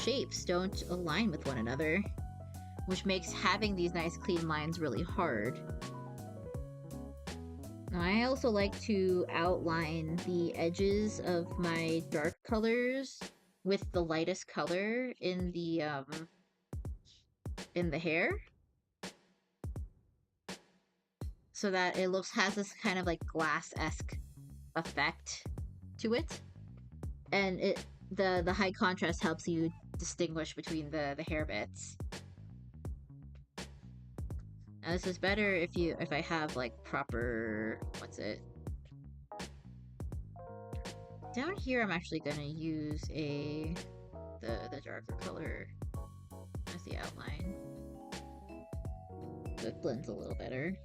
shapes don't align with one another, which makes having these nice clean lines really hard. I also like to outline the edges of my dark colors with the lightest color in the hair, so that it has this kind of like glass-esque effect to it, and the high contrast helps you distinguish between the hair bits. Now, this is better if I have like proper, what's it? Down here I'm actually gonna use the darker color as the outline, so it blends a little better.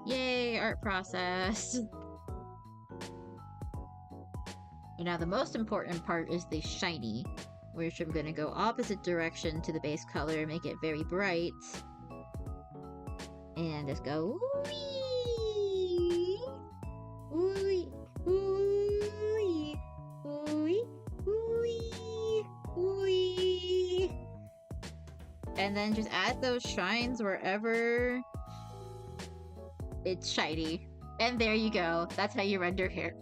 Yay, art process! And now the most important part is the shiny, which I'm gonna go opposite direction to the base color, make it very bright, and just go wee, wee, wee, wee, wee, wee, and then just add those shines wherever it's shiny. And there you go. That's how you render hair.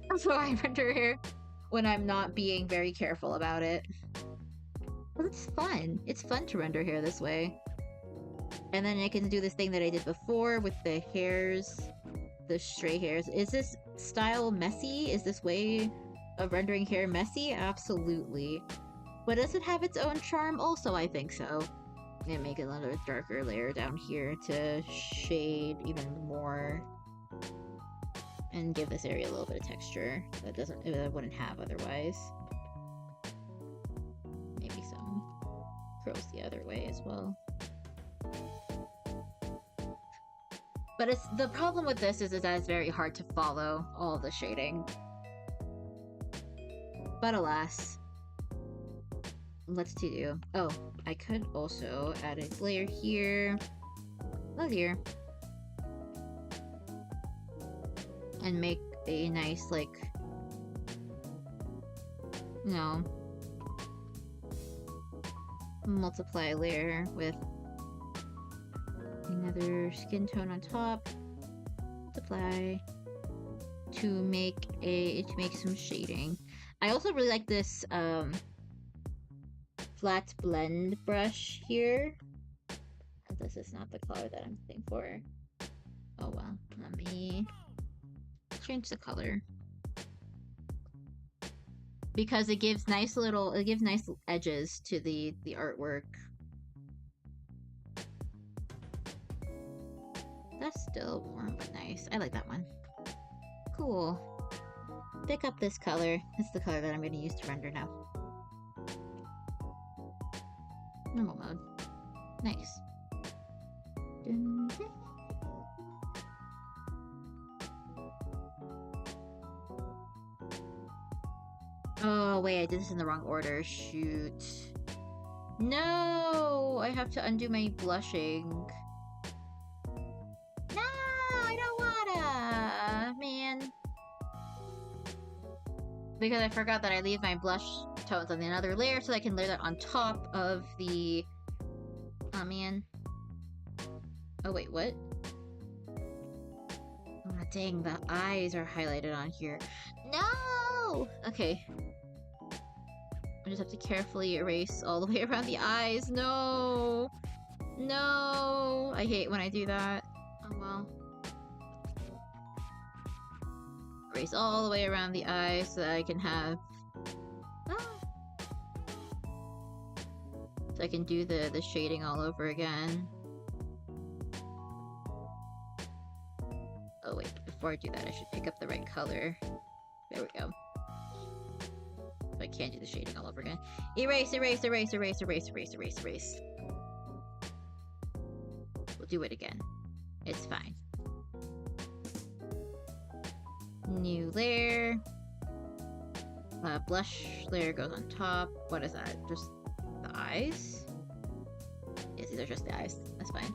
That's how I render hair when I'm not being very careful about it. Well, it's fun. It's fun to render hair this way. And then I can do this thing that I did before with the hairs, the stray hairs. Is this style messy? Is this way of rendering hair messy? Absolutely. But does it have its own charm? Also, I think so. And make another darker layer down here to shade even more and give this area a little bit of texture that it wouldn't have otherwise. Maybe some curls the other way as well. But the problem with this is that it's very hard to follow all the shading. But alas. Let's do. Oh, I could also add a layer here, a here, and make a nice, like, you know, multiply layer with another skin tone on top, multiply to make some shading. I also really like this flat blend brush here. This is not the color that I'm looking for. Oh well, let me change the color. Because it gives nice edges to the artwork. That's still warm but nice. I like that one. Cool. Pick up this color. It's the color that I'm going to use to render now. Normal mode. Nice. Oh, wait, I did this in the wrong order. Shoot. No! I have to undo my blushing. No! I don't wanna! Man. Because I forgot that I leave my blush tones on the other layer so I can layer that on top of the... Oh, man. Oh, wait, what? Oh, dang, the eyes are highlighted on here. No! Okay. just have to carefully erase all the way around the eyes. No! No! I hate when I do that. Oh well. Erase all the way around the eyes so that I can have... So I can do the shading all over again. Oh wait, before I do that I should pick up the right color. There we go. So I can't do the shading all over again. Erase, erase, erase, erase, erase, erase, erase, erase. We'll do it again. It's fine. New layer. Blush layer goes on top. What is that? Just the eyes? Yes, these are just the eyes. That's fine.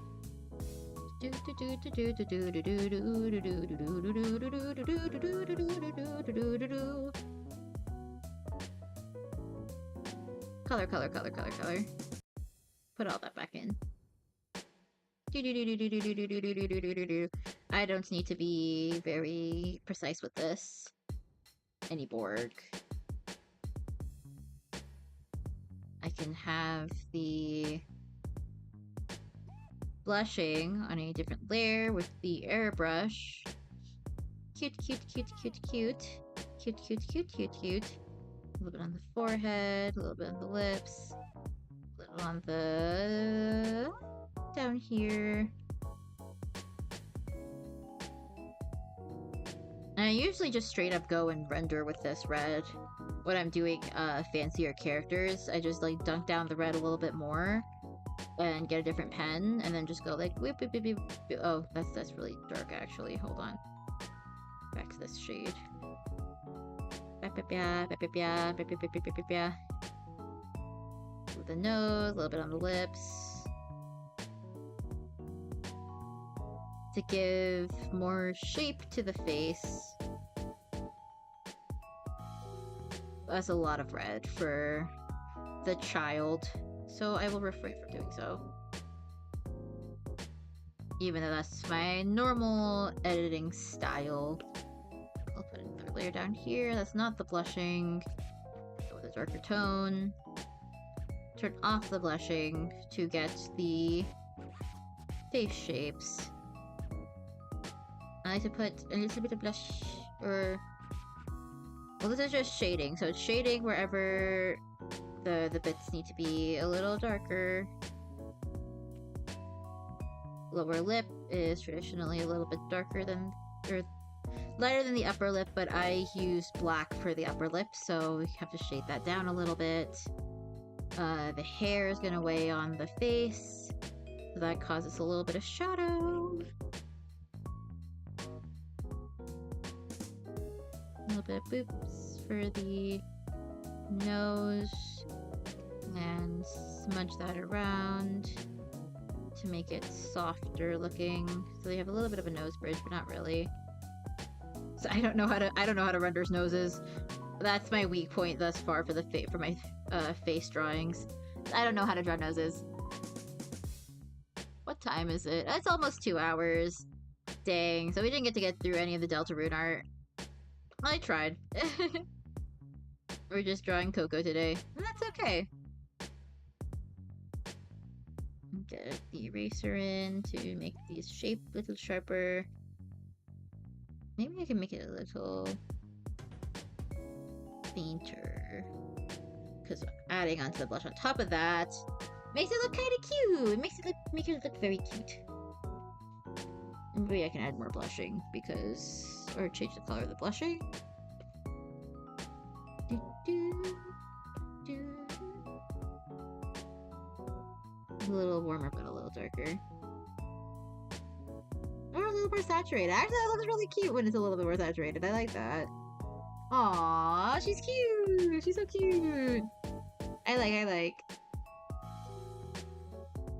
Color, color, color, color, color. Put all that back in. I don't need to be very precise with this anymore. I can have the blushing on a different layer with the airbrush. Cute, cute, cute, cute, cute. Cute, cute, cute, cute, cute. A little bit on the forehead, a little bit on the lips, a little on the... down here. And I usually just straight up go and render with this red. When I'm doing fancier characters, I just like dunk down the red a little bit more and get a different pen and then just go like whip, whip, whip, whip. Oh, that's really dark actually. Hold on. Back to this shade. With the nose, a little bit on the lips. To give more shape to the face. That's a lot of red for the child, so I will refrain from doing so. Even though that's my normal editing style. I'll put another layer down here. That's not the blushing. Go with a darker tone. Turn off the blushing to get the face shapes. I like to put a little bit of blush, or... Well, this is just shading, so it's shading wherever the bits need to be a little darker. Lower lip is traditionally a little bit darker than, or lighter than the upper lip, but I use black for the upper lip, so we have to shade that down a little bit. The hair is gonna weigh on the face, so that causes a little bit of shadow. A little bit of boops for the nose, and smudge that around to make it softer looking. So they have a little bit of a nose bridge, but not really. So I don't know how to render noses. That's my weak point thus far for my face drawings. I don't know how to draw noses. What time is it? It's almost 2 hours. Dang. So we didn't get through any of the deltarune art. I tried. We're just drawing Coco today, and that's okay. Get the eraser in to make these shape a little sharper. Maybe I can make it a little fainter, because adding onto the blush on top of that makes it look kind of cute. It makes it make it look very cute. Maybe I can add more blushing because, or change the color of the blushing. A little warmer, but a little darker. Or a little more saturated. Actually, that looks really cute when it's a little bit more saturated. I like that. Aww, she's cute. She's so cute. I like.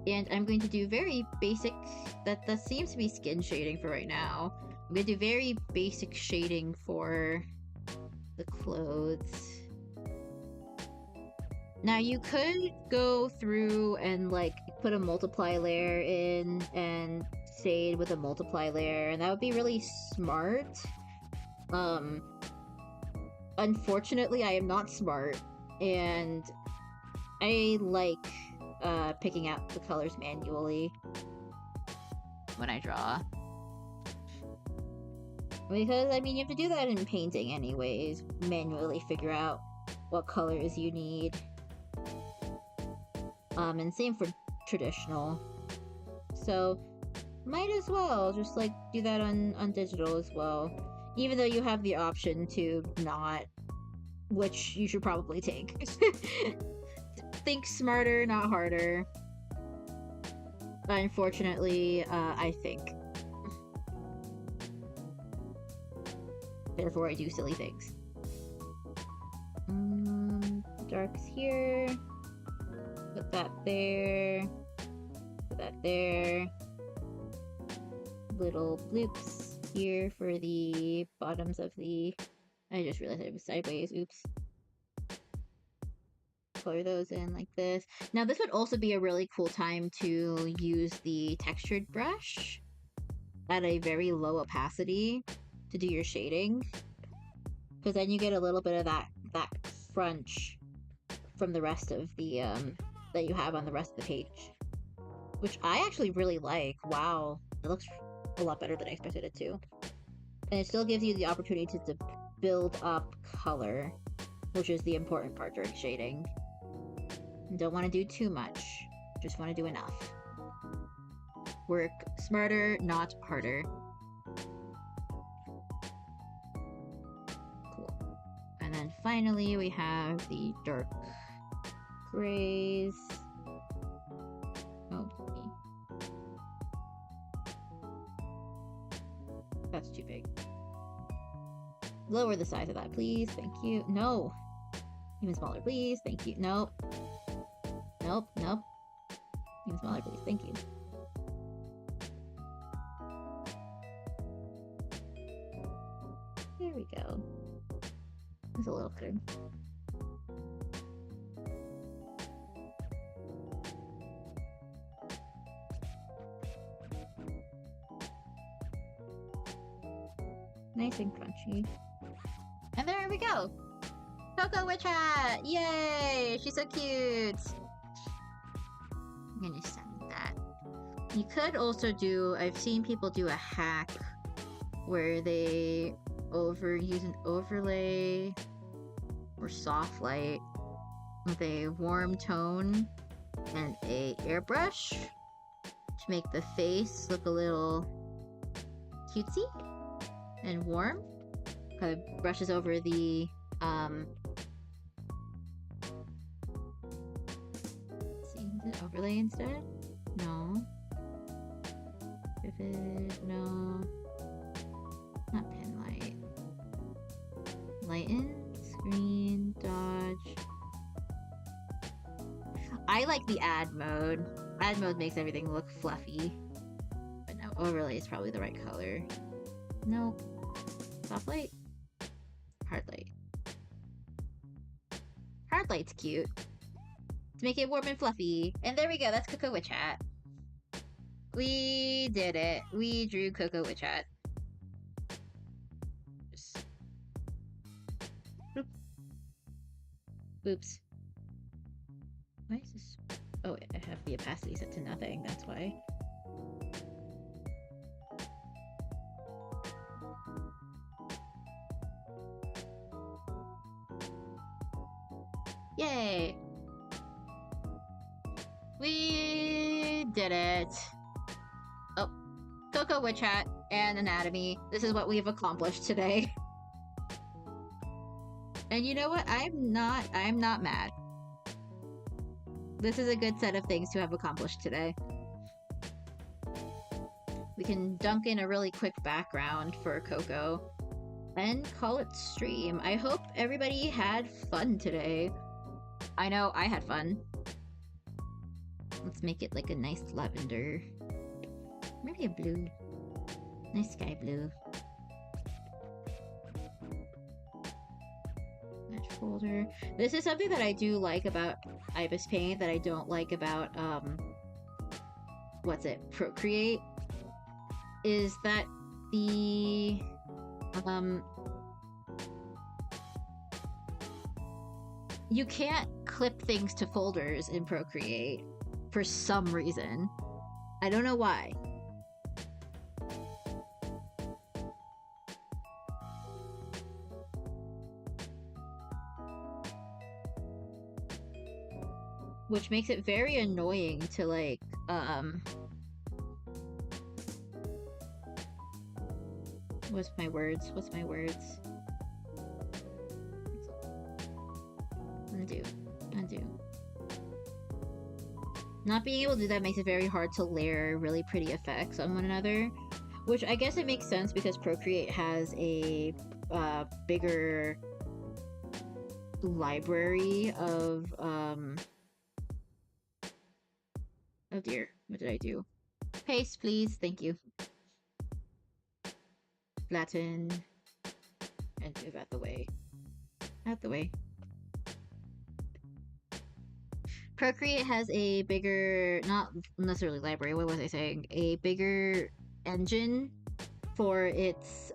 And I'm going to do very basic. That seems to be skin shading for right now. I'm gonna do very basic shading for the clothes. Now you could go through and like put a multiply layer in and shade with a multiply layer, and that would be really smart. Unfortunately, I am not smart. And I like picking out the colors manually when I draw. Because, I mean, you have to do that in painting anyways. Manually figure out what colors you need. And same for traditional. So, might as well just, like, do that on digital as well. Even though you have the option to not, which you should probably take. Think smarter, not harder. Unfortunately, I think. Therefore, I do silly things. Darks here. Put that there. Put that there. Little bloops here for the bottoms of the... I just realized it was sideways. Oops. Color those in like this. Now, this would also be a really cool time to use the textured brush at a very low opacity to do your shading, because then you get a little bit of that crunch from the rest of the that you have on the rest of the page, which I actually really like. Wow, it looks a lot better than I expected it to, and it still gives you the opportunity to build up color, which is the important part during shading. You don't want to do too much, just want to do enough. Work smarter, not harder. And then finally, we have the dark grays. Oh, that's too big. Lower the size of that, please. Thank you. No. Even smaller, please. Thank you. Nope. Nope, nope. Even smaller, please. Thank you. There we go. It's a little good. Nice and crunchy. And there we go! Coco Witch Hat! Yay! She's so cute! I'm gonna send that. You could also do... I've seen people do a hack where they use an overlay or soft light with a warm tone and a airbrush to make the face look a little cutesy and warm. Kind of brushes over the let's see, is it overlay instead? No. Vivid, no. Not pen light. Lighten, screen, dodge. I like the add mode. Add mode makes everything look fluffy. But no, overlay is probably the right color. Nope. Soft light. Hard light. Hard light's cute. To make it warm and fluffy. And there we go, that's Coco Witch Hat. We did it. We drew Coco Witch Hat. Oops. Why is this? Oh, I have the opacity set to nothing, that's why. Yay! We did it! Oh, Coco Witch Hat and anatomy. This is what we've accomplished today. And you know what? I'm not mad. This is a good set of things to have accomplished today. We can dunk in a really quick background for Coco and call it stream. I hope everybody had fun today. I know I had fun. Let's make it like a nice lavender. Maybe a blue. Nice sky blue. Folder. This is something that I do like about Ibis Paint that I don't like about Procreate, is that the you can't clip things to folders in Procreate for some reason. I don't know why. Which makes it very annoying to, like, what's my words? Undo. Not being able to do that makes it very hard to layer really pretty effects on one another, which I guess it makes sense because Procreate has a bigger library of, oh dear, what did I do? Paste, please, thank you. Flatten, and move out the way. Out the way. Procreate has a bigger, not necessarily library, what was I saying? A bigger engine for its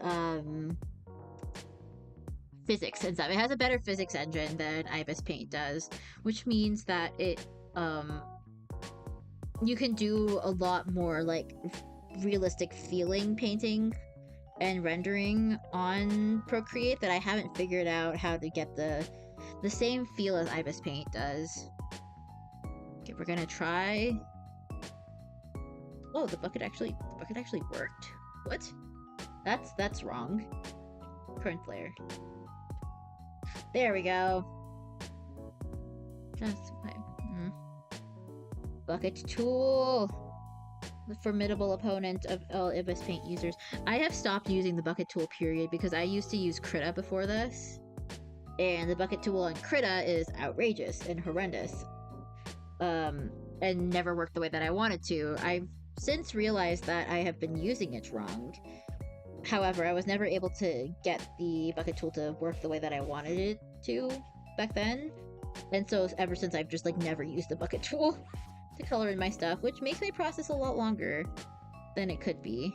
physics and stuff. It has a better physics engine than ibispaint does, which means that it you can do a lot more like realistic feeling painting and rendering on Procreate that I haven't figured out how to get the same feel as ibispaint does. Okay, we're gonna try. Oh, the bucket actually worked. What? That's wrong. Current layer. There we go. Just bucket tool. The formidable opponent of all ibispaint users. I have stopped using the bucket tool period because I used to use Krita before this. And the bucket tool on Krita is outrageous and horrendous. And never worked the way that I wanted to. I've since realized that I have been using it wrong. However, I was never able to get the bucket tool to work the way that I wanted it to back then. And so ever since, I've just like never used the bucket tool to color in my stuff, which makes my process a lot longer than it could be.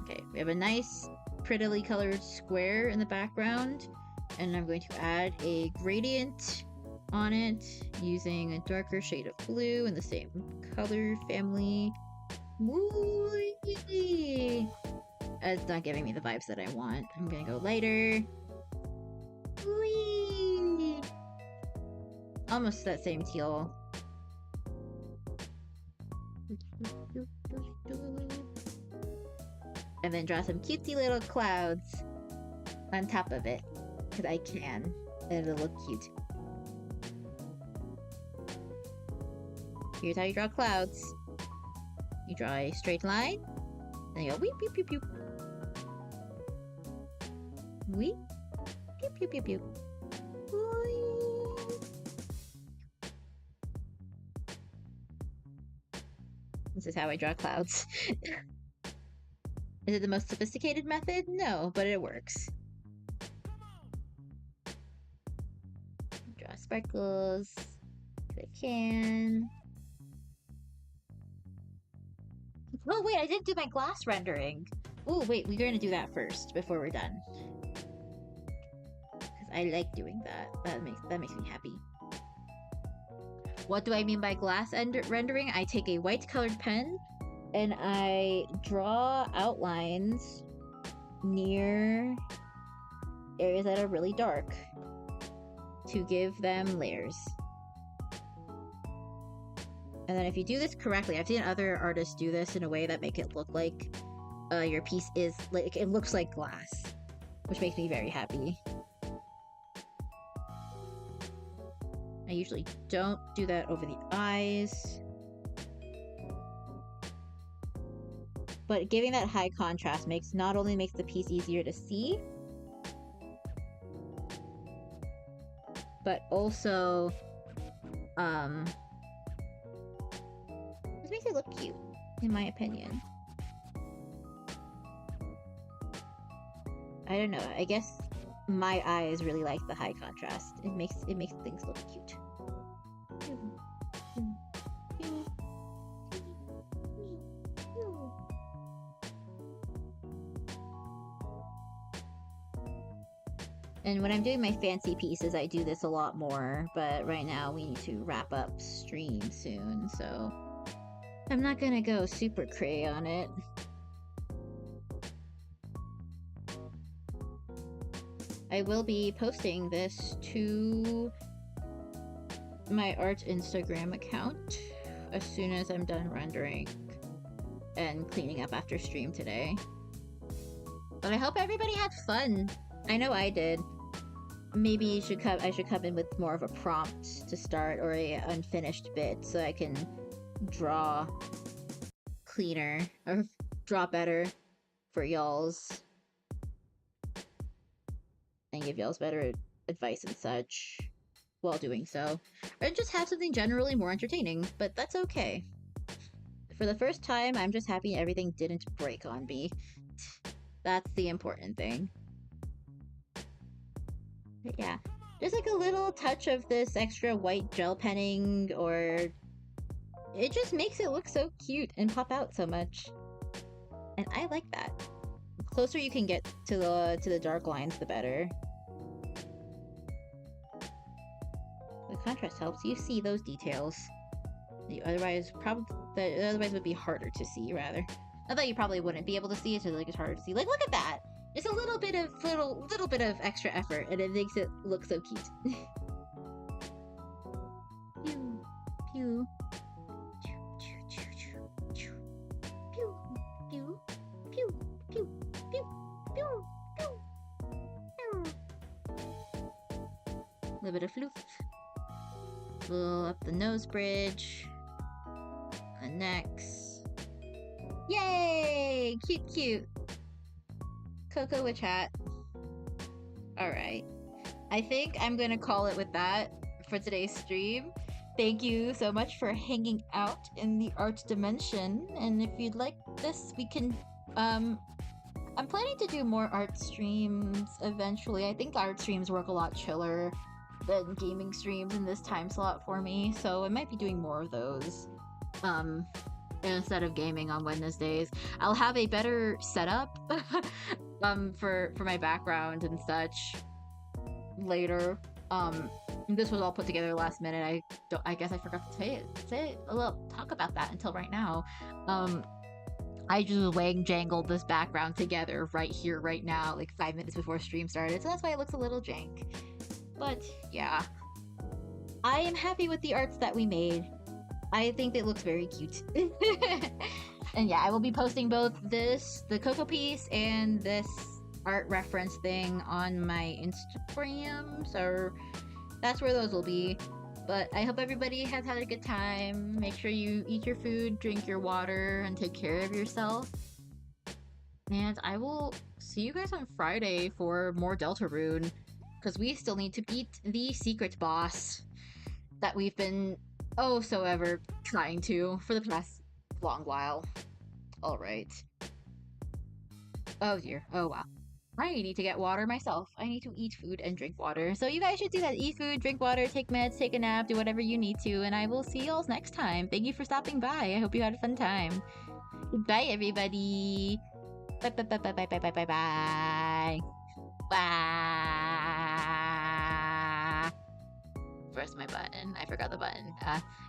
Okay, we have a nice prettily colored square in the background, and I'm going to add a gradient on it using a darker shade of blue in the same color family. Woo-wee! It's not giving me the vibes that I want. I'm gonna go lighter. Whee! Almost that same teal. And then draw some cutesy little clouds on top of it, because I can, and it'll look cute. Here's how you draw clouds. You draw a straight line, then you go weep, pew, pew, pew. Weep, pew, pew, pew, pew. Whee. This is how I draw clouds. Is it the most sophisticated method? No, but it works. Draw sparkles if I can. Oh wait, I didn't do my glass rendering. Oh wait, we're gonna do that first before we're done. Because I like doing that. That makes me happy. What do I mean by glass rendering? I take a white colored pen and I draw outlines near areas that are really dark to give them layers. And then if you do this correctly, I've seen other artists do this in a way that make it look like your piece is like, it looks like glass, which makes me very happy. I usually don't do that over the eyes, but giving that high contrast not only makes the piece easier to see, but also this makes it look cute, in my opinion. I don't know, I guess my eyes really like the high contrast. It makes things look cute. And when I'm doing my fancy pieces, I do this a lot more, but right now we need to wrap up stream soon, so I'm not gonna go super cray on it. I will be posting this to my art Instagram account as soon as I'm done rendering and cleaning up after stream today. But I hope everybody had fun. I know I did. Maybe I should come in with more of a prompt to start, or a unfinished bit, so I can draw cleaner or draw better for y'all's, and give y'all's better advice and such while doing so, or just have something generally more entertaining. But that's okay. For the first time, I'm just happy everything didn't break on me. That's the important thing. But yeah, just like a little touch of this extra white gel penning, or it just makes it look so cute and pop out so much. And I like that. The closer you can get to the dark lines, the better. The contrast helps you see those details. Otherwise would be harder to see, rather. Although you probably wouldn't be able to see it, so like it's harder to see. Like, look at that! It's a little bit of extra effort, and it makes it look so cute. Pew, pew. A little bit of floof. A little up the nose bridge. The necks. Yay! Cute, cute. Cocoa witch hat. Alright. I think I'm gonna call it with that for today's stream. Thank you so much for hanging out in the art dimension. And if you'd like this, we can... I'm planning to do more art streams eventually. I think art streams work a lot chiller than gaming streams in this time slot for me, so I might be doing more of those instead of gaming on Wednesdays. I'll have a better setup for my background and such later. This was all put together last minute. I guess I forgot to say it a little, talk about that until right now. I just jangled this background together right here, right now, like 5 minutes before stream started, so that's why it looks a little jank. But yeah, I am happy with the arts that we made. I think it looks very cute. And yeah, I will be posting both the Coco piece, and this art reference thing on my Instagram, so that's where those will be. But I hope everybody has had a good time. Make sure you eat your food, drink your water, and take care of yourself. And I will see you guys on Friday for more Deltarune, because we still need to beat the secret boss that we've been so ever trying to for the past long while. Alright. Oh dear. Oh wow. I need to get water myself. I need to eat food and drink water. So you guys should do that. Eat food, drink water, take meds, take a nap, do whatever you need to, and I will see y'all next time. Thank you for stopping by. I hope you had a fun time. Goodbye, everybody. Bye bye bye bye bye bye bye bye bye. Bye. Where's my button? I forgot the button.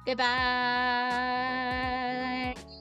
Goodbye.